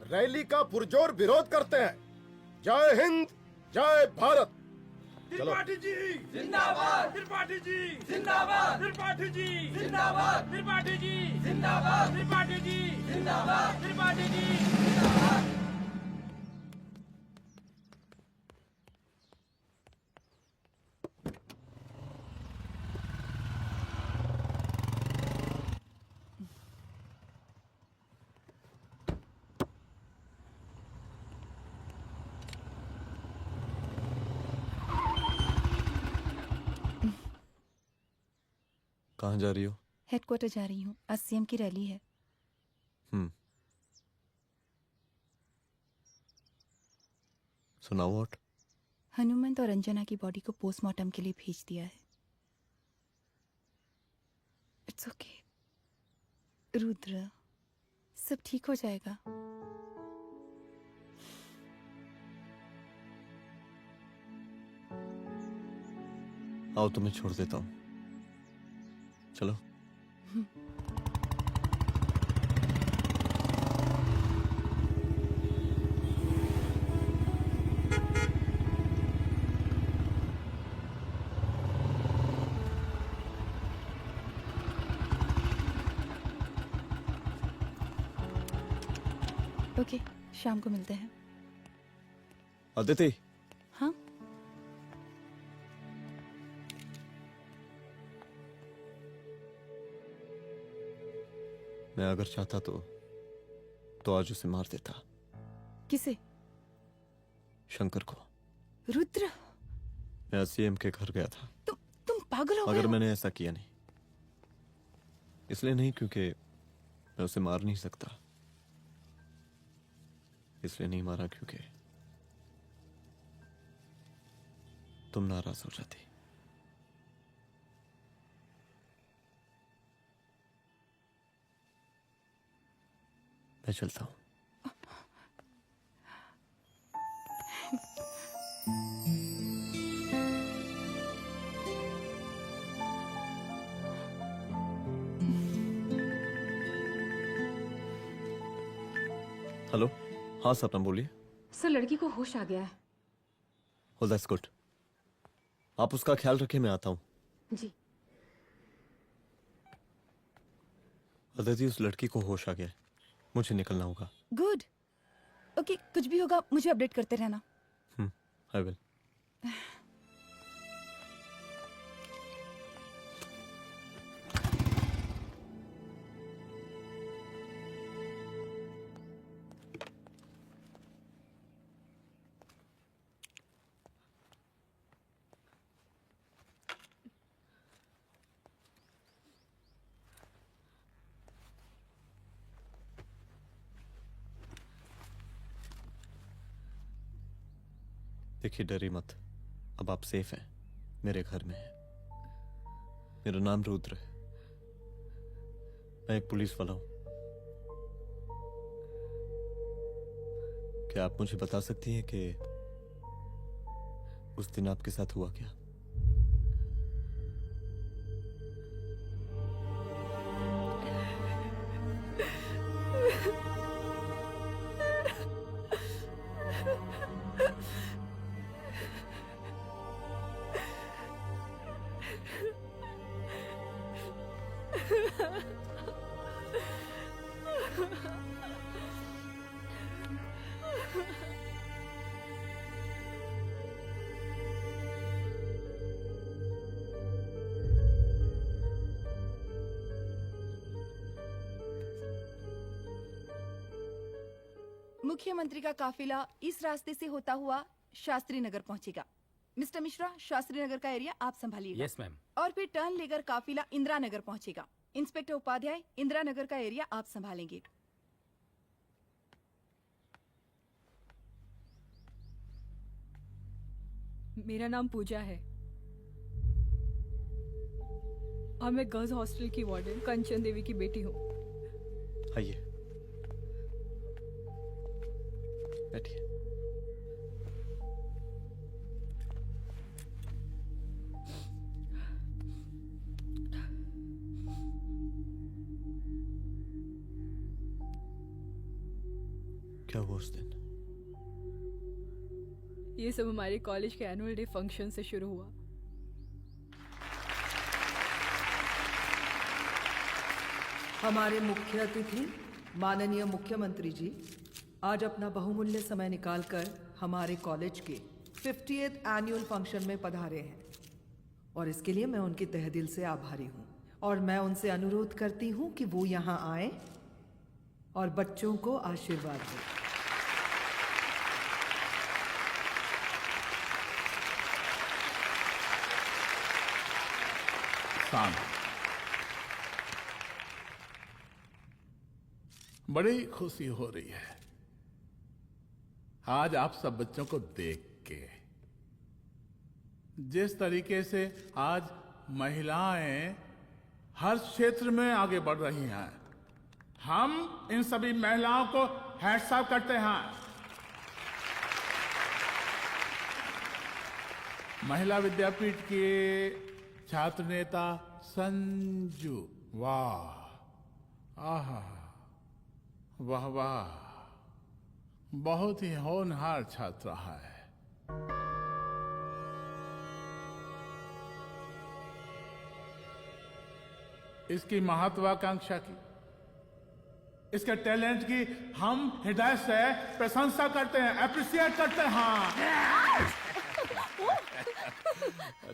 रैली का पुरजोर विरोध करते हैं। जय हिंद, जय भारत। चलो। त्रिपाठी जी जिंदाबाद, त्रिपाठी जी जिंदाबाद, त्रिपाठी जी जिंदाबाद, त्रिपाठी जी जिंदाबाद, त्रिपाठी जी जिंदाबाद, त्रिपाठी जी जिंदाबाद। कहाँ जा रही हो? हेडक्वार्टर जा रही हूँ, आज सीएम की रैली है। सुनाओ व्हाट? हनुमंत और अंजना की बॉडी को पोस्टमार्टम के लिए भेज दिया है। इट्स ओके रुद्र, सब ठीक हो जाएगा। आओ तुम्हें छोड़ देता हूँ, चलो। ओके, शाम को मिलते हैं। अदिति, हाँ? मैं अगर चाहता तो आज उसे मार देता। किसे? शंकर को। रुद्र, मैं सीएम के घर गया था। तुम पागल हो गए मगर हो? मैंने ऐसा किया नहीं। इसलिए नहीं क्योंकि मैं उसे मार नहीं सकता, इसलिए नहीं मारा क्योंकि तुम नाराज हो जाती। मैं चलता हूं। हेलो, हाँ सपना बोलिए। सर, लड़की को होश आ गया है। Oh, that's good. आप उसका ख्याल रखें, मैं आता हूँ। जी। अदिति, उस लड़की को होश आ गया है, मुझे निकलना होगा। गुड। ओके, कुछ भी होगा मुझे अपडेट करते रहना। I will. देखिए, डरिए मत, अब आप सेफ हैं, मेरे घर में हैं। मेरा नाम रुद्र है, मैं एक पुलिस वाला हूं। क्या आप मुझे बता सकती हैं कि उस दिन आपके साथ हुआ क्या? मुख्यमंत्री का काफिला इस रास्ते से होता हुआ शास्त्री नगर पहुंचेगा। मिस्टर मिश्रा, शास्त्री नगर का एरिया आप संभालिएगा। Yes ma'am. और फिर टर्न लेकर काफिला इंदिरा नगर पहुंचेगा। इंस्पेक्टर उपाध्याय, इंदिरा नगर का एरिया आप संभालेंगे। मेरा नाम पूजा है और मैं गर्ल्स हॉस्टल की वार्डन कंचन देवी की बेटी हूँ। आइए, बैठिए। क्या हुआ उस दिन? ये सब हमारे कॉलेज के एनुअल डे फंक्शन से शुरू हुआ। हमारे मुख्य अतिथि माननीय मुख्यमंत्री जी आज अपना बहुमूल्य समय निकालकर हमारे कॉलेज के 50th एनुअल फंक्शन में पधारे हैं और इसके लिए मैं उनके तहे दिल से आभारी हूँ और मैं उनसे अनुरोध करती हूँ कि वो यहाँ आए और बच्चों को आशीर्वाद दें। बड़ी खुशी हो रही है आज आप सब बच्चों को देख के। जिस तरीके से आज महिलाएं हर क्षेत्र में आगे बढ़ रही हैं, हम इन सभी महिलाओं को हैट्स ऑफ करते हैं। महिला विद्यापीठ के छात्र नेता संजू, वाह, आहा, वाह वाह, बहुत ही होनहार छात्र है। इसकी महत्वाकांक्षा की, इसके टैलेंट की हम हृदय से प्रशंसा करते हैं, अप्रिशिएट करते हैं।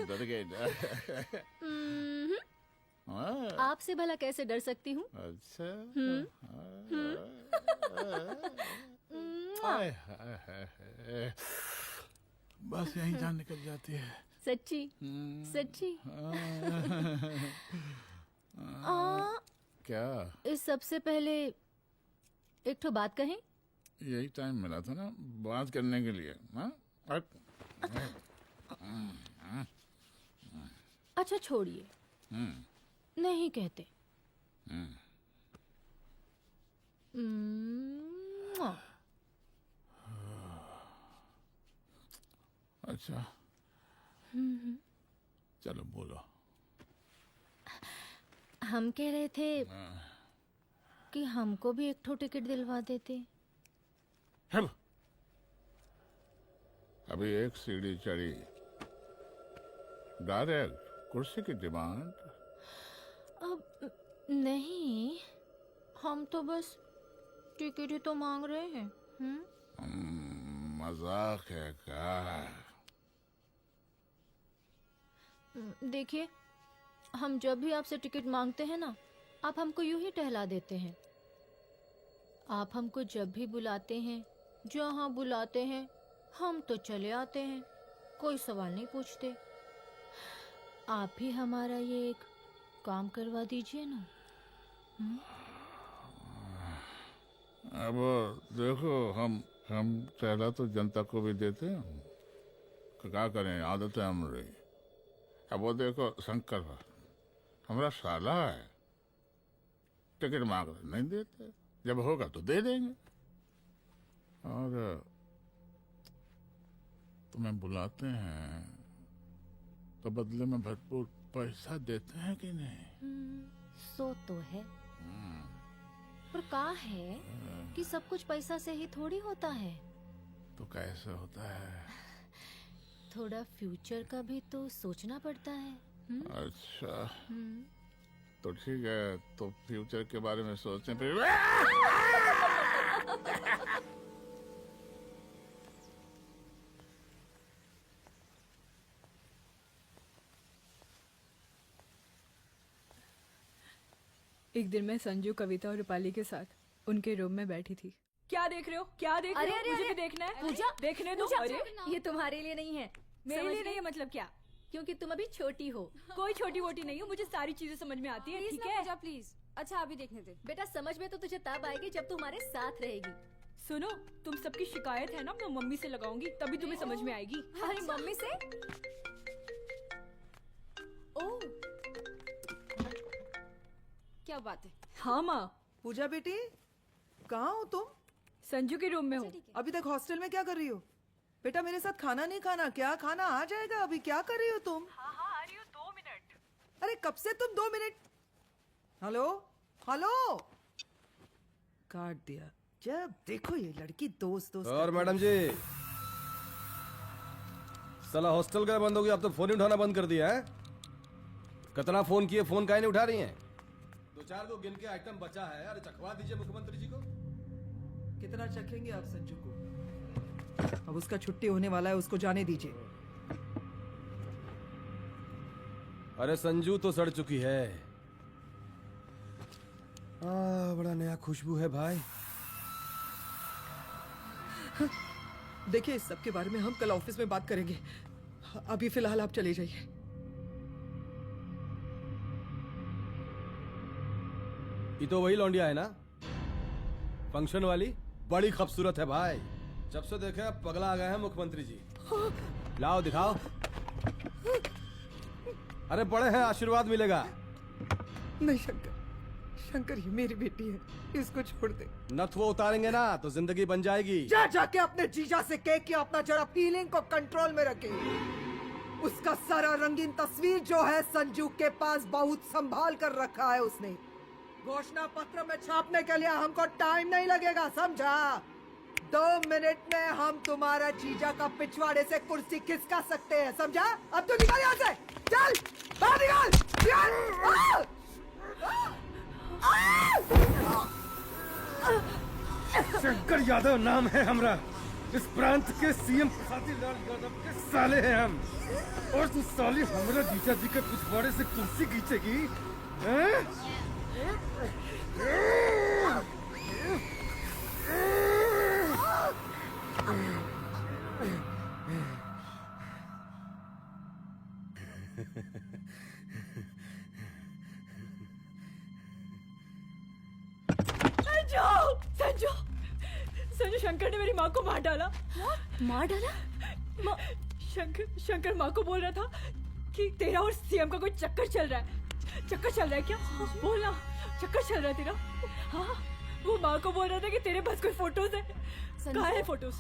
डर गए ना? आपसे भला कैसे डर सकती हूँ? अच्छा। बस यही जान निकल जाती है। सच्ची सच्ची। क्या? इस सबसे पहले एक तो बात कहें। यही टाइम मिला था ना बात करने के लिए। अच्छा छोड़िए, नहीं कहते। अच्छा चलो बोलो। हम कह रहे थे कि हमको भी एक ठो टिकट दिलवा देते। अभी एक सीढ़ी चढ़ी, डायरेक्ट कुर्सी की डिमांड। अब नहीं, हम तो बस टिकट ही तो मांग रहे हैं। मजाक है क्या? देखिए, हम जब भी आपसे टिकट मांगते हैं ना, आप हमको यूं ही टहला देते हैं। आप हमको जब भी बुलाते हैं, जहाँ बुलाते हैं, हम तो चले आते हैं, कोई सवाल नहीं पूछते। आप भी हमारा ये एक काम करवा दीजिए ना। अब देखो, हम टहला तो जनता को भी देते हैं, क्या करें, आदत है हमारी। अब वो देखो शंकर हमारा साला है, टिकट मांग रहे नहीं देते, जब होगा तो दे देंगे। और तुम्हें बुलाते हैं तो बदले में भरपूर पैसा देते हैं कि नहीं? सो तो है, पर का है कि सब कुछ पैसा से ही थोड़ी होता है। तो कैसे होता है? थोड़ा फ्यूचर का भी तो सोचना पड़ता है। अच्छा तो ठीक है, तो फ्यूचर के बारे में सोचें फिर। एक दिन मैं संजू, कविता और रूपाली के साथ उनके रूम में बैठी थी क्या देख रहे हो? क्या देख रहे हो? मुझे भी देखना है। पूजा देखने दो। पूजा, अरे ये तुम्हारे लिए नहीं है। मेरे समझ लिए गई? नहीं है मतलब क्या? क्योंकि तुम अभी छोटी हो। कोई छोटी वोटी नहीं हूँ, मुझे सारी चीजें समझ में आती है। ठीक है पूजा प्लीज। अच्छा अभी देखने दे। बेटा समझ में तो तुझे तब आएगी जब तू हमारे साथ रहेगी। सुनो, तुम सबकी शिकायत है ना, मैं मम्मी से लगाऊंगी, तभी तुम्हें समझ में आएगी। अरे मम्मी से? ओह, क्या बात है? हाँ माँ। पूजा बेटी, कहाँ हो तुम? संजू के रूम में हूँ। अभी तक हॉस्टल में क्या कर रही हो? बेटा मेरे साथ खाना नहीं खाना क्या? खाना आ जाएगा, अभी क्या कर रही हो तुम? हाँ हाँ आ रही हूँ, 2 मिनट। अरे कब से तुम 2 मिनट? हेलो हेलो, काट दिया। जब देखो ये लड़की दोस्त दोस्त। और मैडम जी, साला हॉस्टल का बंद हो गया, अब तो फोन ही उठाना बंद कर दिया है। कितना फोन किए, फोन काहे नहीं उठा रही हैं? 2-4 को गिन के आइटम बचा है, अरे चखवा दीजिए मुख्यमंत्री जी को। कितना चखेंगे आप संजू को? अब उसका छुट्टी होने वाला है, उसको जाने दीजिए। अरे संजू तो सड़ चुकी है। बड़ा नया खुशबू है भाई। देखिए इस सब के बारे में हम कल ऑफिस में बात करेंगे, अभी फिलहाल आप चले जाइए। ये तो वही लौंडिया है ना, फंक्शन वाली? बड़ी खूबसूरत है भाई, जब से देखे अब पगला आ गए हैं मुख्यमंत्री जी। लाओ दिखाओ। अरे बड़े हैं, आशीर्वाद मिलेगा। नहीं शंकर, शंकर ये मेरी बेटी है, इसको छोड़ दे। नथ वो उतारेंगे ना तो जिंदगी बन जाएगी। जा जाके अपने जीजा से कह के अपना जरा फीलिंग को कंट्रोल में रखे। उसका सारा रंगीन तस्वीर जो है संजू के पास बहुत संभाल कर रखा है उसने। घोषणा पत्र में छापने के लिए हमको टाइम नहीं लगेगा, समझा? 2 मिनट में हम तुम्हारा जीजा का पिछवाड़े से कुर्सी खिसका सकते हैं, समझा? अब तो निकल यहाँ से, चल बाहर निकल, निकल! शंकर यादव नाम है हमरा, इस प्रांत के सीएम प्रसादी लाल यादव के साले हैं हम। और तू साली हमरा जीजा जी के पिछवाड़े से कुर्सी खींचेगी, हैं? संजू, संजू शंकर ने मेरी माँ को मार डाला। मार डाला? शंकर माँ को बोल रहा था कि तेरा और सीएम का कोई चक्कर चल रहा है। चक्कर चल रहा है क्या? बोलना, चक्कर चल रहा है तेरा? हाँ, वो माँ को बोल रहा था कि तेरे पास कोई फोटोज है। कहाँ है फोटोज?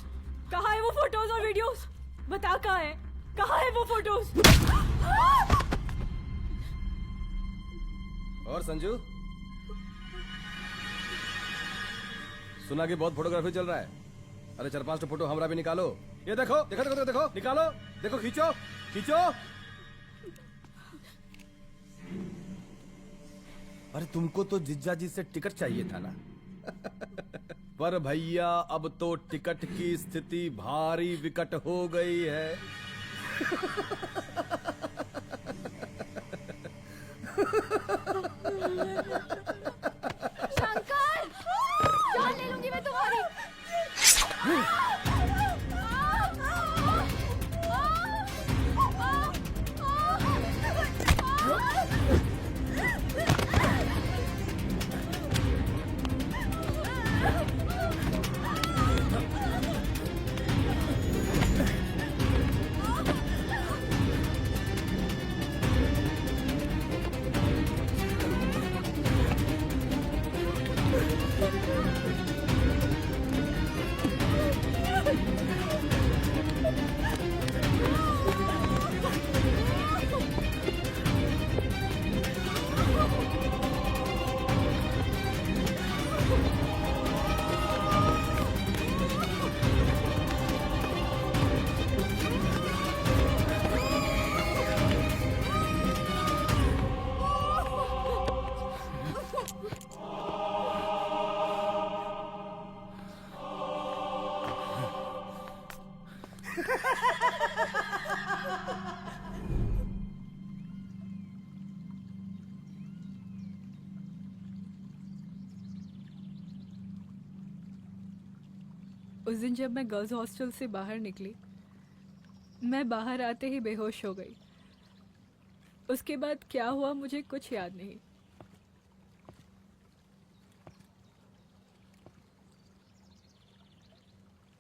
कहाँ है वो फोटोज और वीडियोस? बता कहाँ है? कहाँ है वो फोटोज? और संजू, सुना कि बहुत फोटोग्राफी चल रहा है। अरे 4-5 फोटो हमरा भी निकालो। ये देखो देखो देखो देखो, निकालो, देखो, खींचो खींचो। अरे तुमको तो जिज्जा जी से टिकट चाहिए था ना। पर भैया अब तो टिकट की स्थिति भारी विकट हो गई है। शंकर, जान ले लूंगी मैं तुम्हारी। उस दिन जब मैं गर्ल्स हॉस्टल से बाहर निकली, मैं बाहर आते ही बेहोश हो गई। उसके बाद क्या हुआ मुझे कुछ याद नहीं।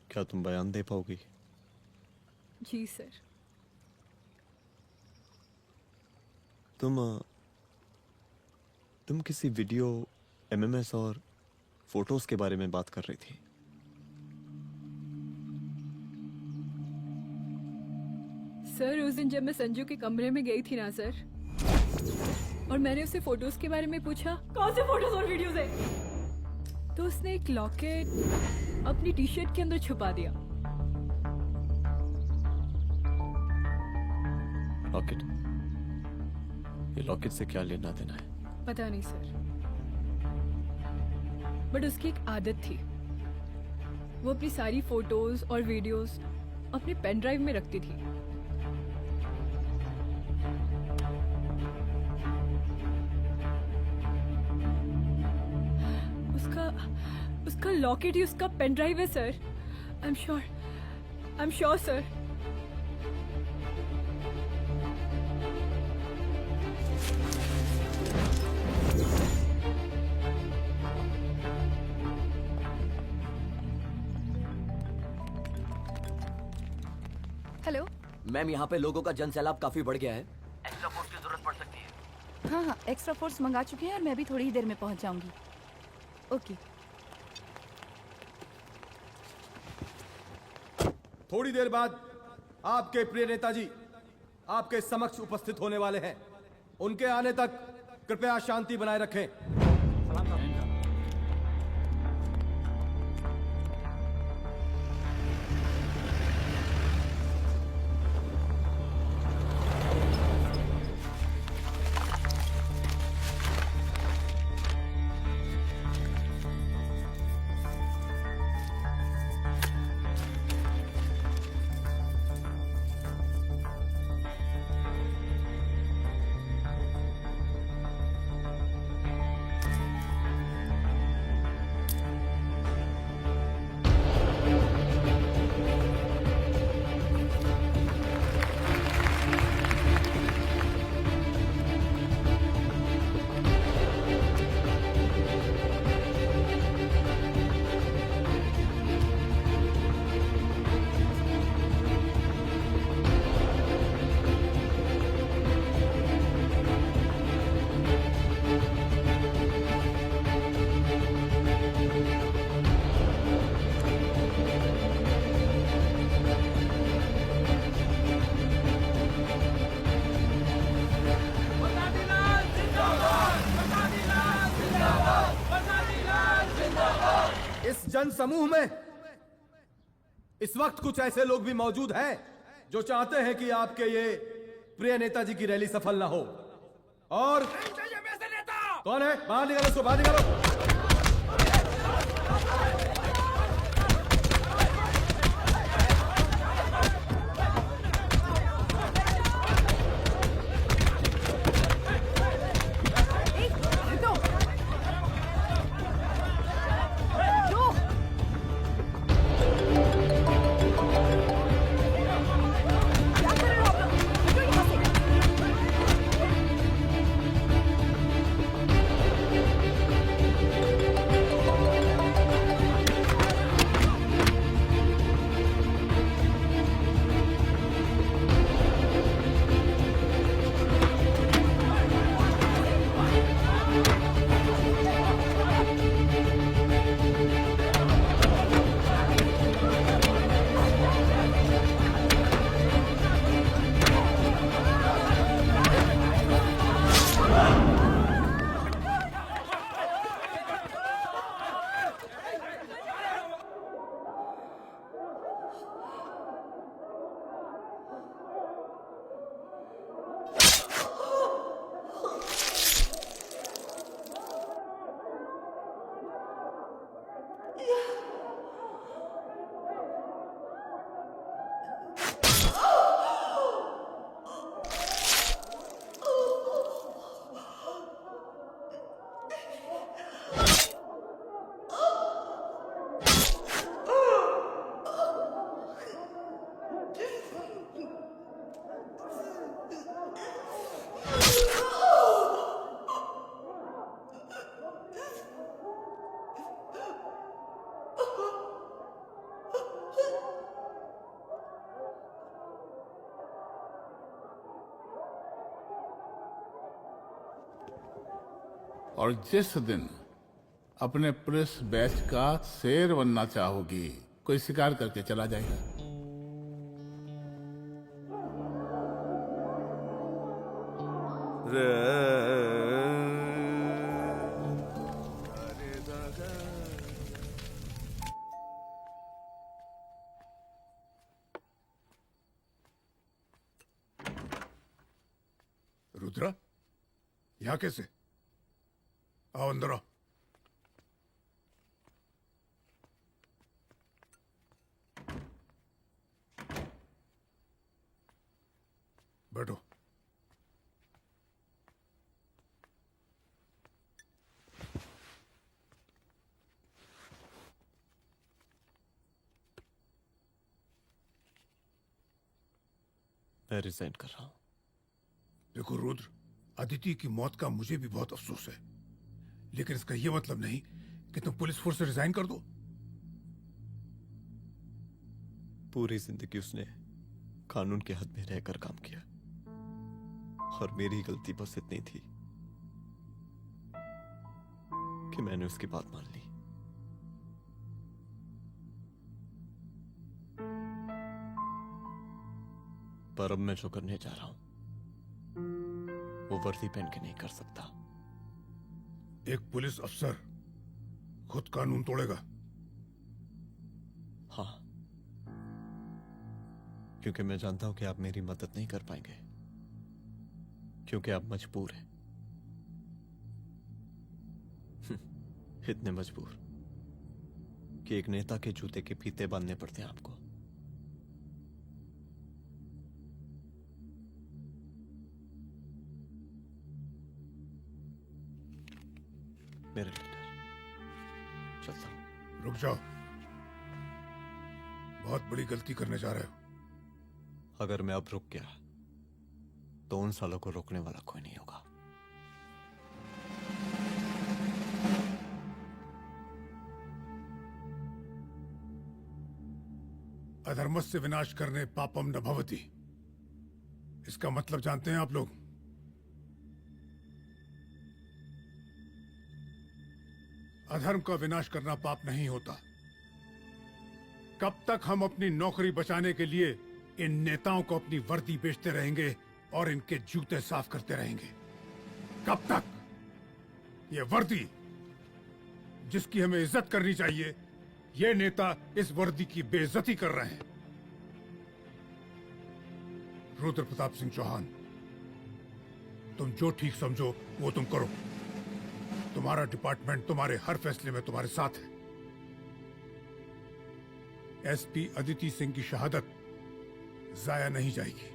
क्या तुम बयान दे पाओगी? जी सर। तुम किसी वीडियो, एमएमएस और फोटोज के बारे में बात कर रही थी। सर उस दिन जब मैं संजू के कमरे में गई थी ना सर, और मैंने उससे फोटोज के बारे में पूछा कौन से फोटोज और वीडियोज है, तो उसने एक लॉकेट अपनी टी शर्ट के अंदर छुपा दिया। लॉकेट? ये लॉकेट से क्या लेना देना है? पता नहीं सर, बट उसकी एक आदत थी, वो अपनी सारी फोटोज और वीडियोस अपने पेन ड्राइव में रखती थी। उसका लॉकेट ही उसका पेन ड्राइव है sir. I am sure sir. Hello ma'am, यहाँ पे लोगों का जन सैलाब काफी बढ़ गया है। एक्स्ट्रा फोर्स की जरूरत पड़ सकती है। हाँ हाँ, एक्स्ट्रा फोर्स मंगा चुके हैं और मैं भी थोड़ी ही देर में पहुंच जाऊंगी। ओके। थोड़ी देर बाद आपके प्रिय नेताजी आपके समक्ष उपस्थित होने वाले हैं। उनके आने तक कृपया शांति बनाए रखें। जन समूह में इस वक्त कुछ ऐसे लोग भी मौजूद हैं जो चाहते हैं कि आपके ये प्रिय नेताजी की रैली सफल ना हो। और कौन है? बाहर निकालो उसको, बाहर निकालो। और जिस दिन अपने पुलिस बैच का शेर बनना चाहोगी, कोई शिकार करके चला जाएगा। रुद्रा, यहाँ कैसे? आओ अंदर आओ। बैठो। मैं रिजाइन कर रहा हूं। देखो रुद्र, अदिति की मौत का मुझे भी बहुत अफसोस है, लेकिन इसका यह मतलब नहीं कि तुम पुलिस फोर्स से रिजाइन कर दो। पूरी जिंदगी उसने कानून के हद में रहकर काम किया और मेरी गलती बस इतनी थी कि मैंने उसकी बात मान ली। पर अब मैं जो करने जा रहा हूं वो वर्दी पहन के नहीं कर सकता। एक पुलिस अफसर खुद कानून तोड़ेगा? हाँ, क्योंकि मैं जानता हूं कि आप मेरी मदद नहीं कर पाएंगे, क्योंकि आप मजबूर हैं। इतने मजबूर कि एक नेता के जूते के फीते बांधने पड़ते हैं आपको। मेरे लीडर, चलता हूं। रुक जाओ, बहुत बड़ी गलती करने जा रहे हो। अगर मैं अब रुक गया तो उन सालों को रोकने वाला कोई नहीं होगा। अधर्मस्य विनाश करने पापम न भवति, इसका मतलब जानते हैं आप लोग? अधर्म का विनाश करना पाप नहीं होता। कब तक हम अपनी नौकरी बचाने के लिए इन नेताओं को अपनी वर्दी बेचते रहेंगे और इनके जूते साफ करते रहेंगे? कब तक? ये वर्दी जिसकी हमें इज्जत करनी चाहिए, ये नेता इस वर्दी की बेइज्जती कर रहे हैं। रुद्र प्रताप सिंह चौहान, तुम जो ठीक समझो वो तुम करो। तुम्हारा डिपार्टमेंट तुम्हारे हर फैसले में तुम्हारे साथ है। एसपी अदिति सिंह की शहादत जाया नहीं जाएगी।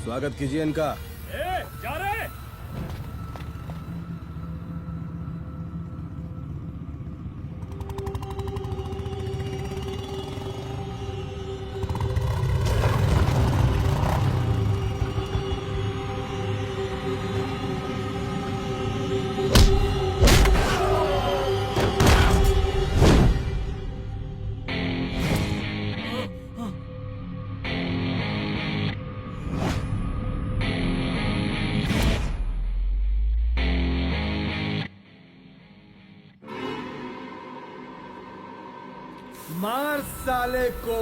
स्वागत कीजिए इनका। जा रहे। मार साले को।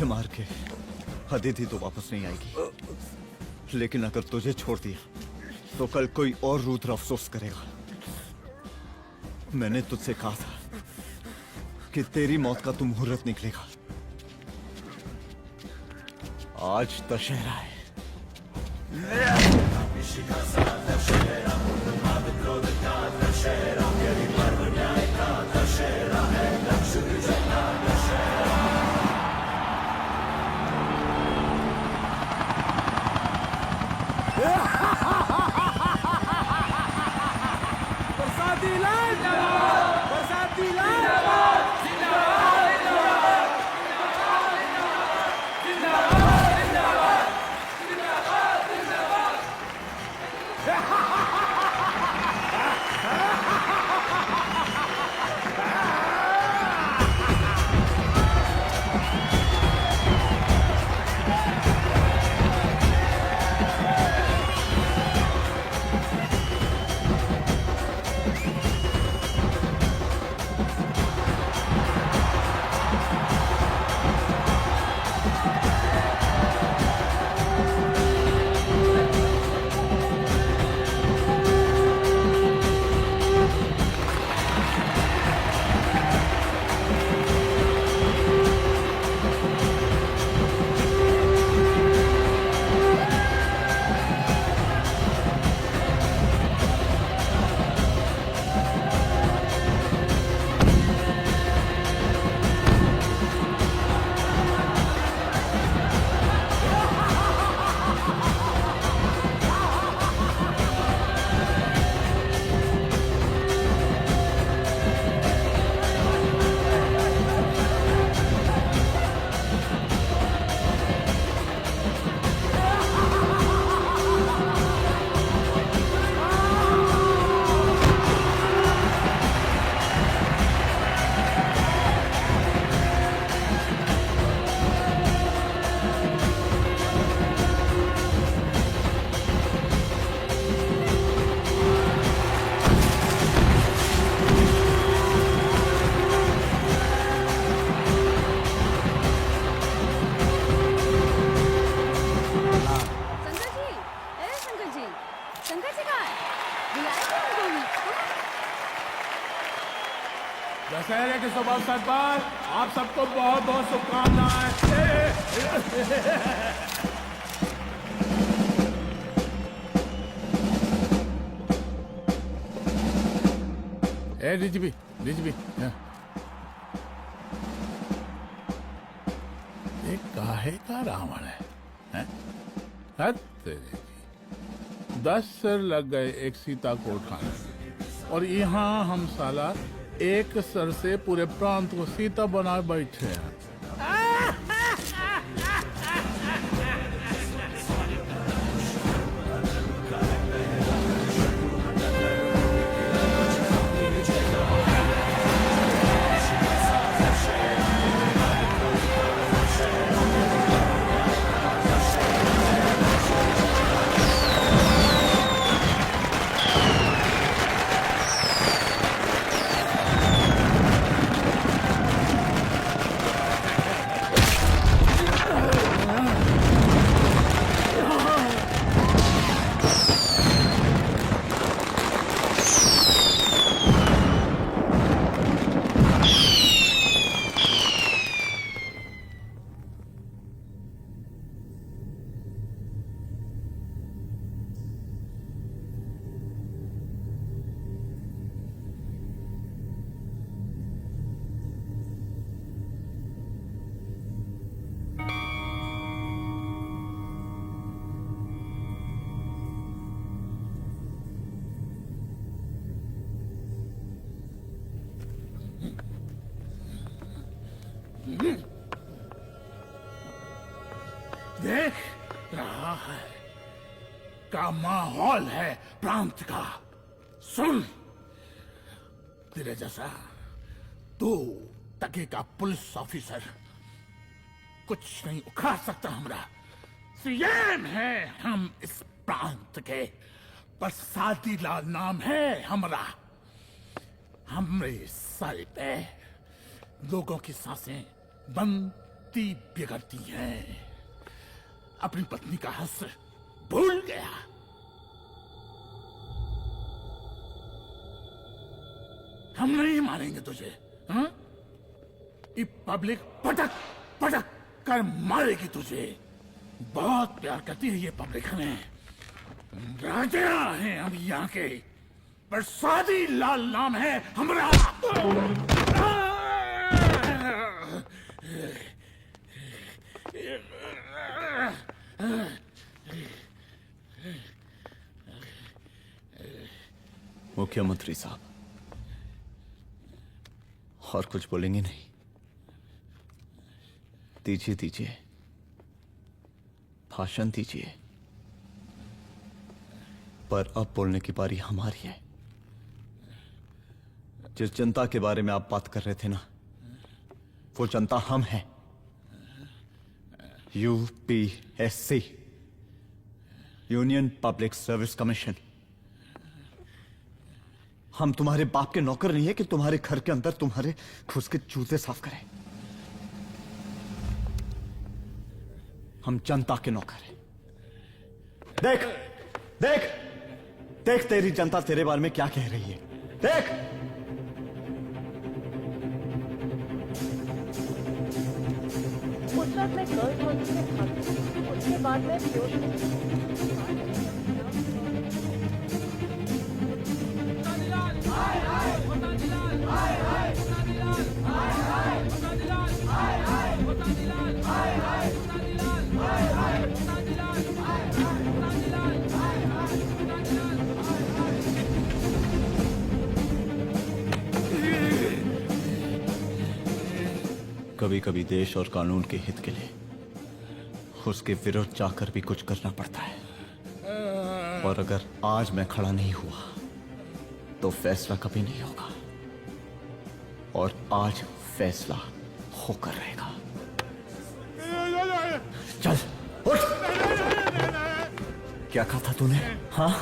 मुझे मार के अदिति तो वापस नहीं आएगी, लेकिन अगर तुझे छोड़ दिया तो कल कोई और रुद्र अफसोस करेगा। मैंने तुझसे कहा था कि तेरी मौत का तो मुहूर्त निकलेगा। आज दशहरा है। बरसाती लाल जिंदाबाद, बरसाती लाल जिंदाबाद, जिंदाबाद, जिंदाबाद, जिंदाबाद, जिंदाबाद, जिंदाबाद, दशहरे के शुभ अवसर पर आप सबको बहुत बहुत शुभकामनाएं। ए रिजबी ये काहे का रावण है? हद तेरे की। 10 सिर लग गए एक सीता को उठाने, और यहाँ हम साला एक सर से पूरे प्रांत को सीता बना बैठे हैं। देख रहा है का माहौल है प्रांत का। सुन, तेरे जैसा तू टके का पुलिस ऑफिसर कुछ नहीं उखाड़ सकता। हमरा सीएम है हम इस प्रांत के, बरसाती लाल नाम है हमरा। हमरे सर पे लोगों की सांसें बंद गलती बिगड़ती है। अपनी पत्नी का हक भूल गया। हम नहीं मारेंगे तुझे, हाँ? ये पब्लिक पटक पटक कर मारेगी तुझे। बहुत प्यार करती है ये पब्लिक हमें। राजा हैं हम यहाँ के, प्रसादी लाल नाम है हमारा। मुख्यमंत्री साहब, और कुछ बोलेंगे नहीं? दीजिए दीजिए, भाषण दीजिए। पर अब बोलने की बारी हमारी है। जिस जनता के बारे में आप बात कर रहे थे ना, वो जनता हम हैं। UPSC, union public service commission. हम तुम्हारे बाप के नौकर नहीं है कि तुम्हारे घर के अंदर तुम्हारे घुस के जूते साफ करें। हम जनता के नौकर हैं। देख देख देख, तेरी जनता तेरे बारे में क्या कह रही है। देख, उस वक्त मैं गर्ल्स हॉस्टल में भागी, उसके बाद मैं बेहोश हो गई। कभी कभी देश और कानून के हित के लिए उसके विरुद्ध जाकर भी कुछ करना पड़ता है। और अगर आज मैं खड़ा नहीं हुआ तो फैसला कभी नहीं होगा, और आज फैसला होकर रहेगा। चल उठ। क्या कहा था तूने? हाँ,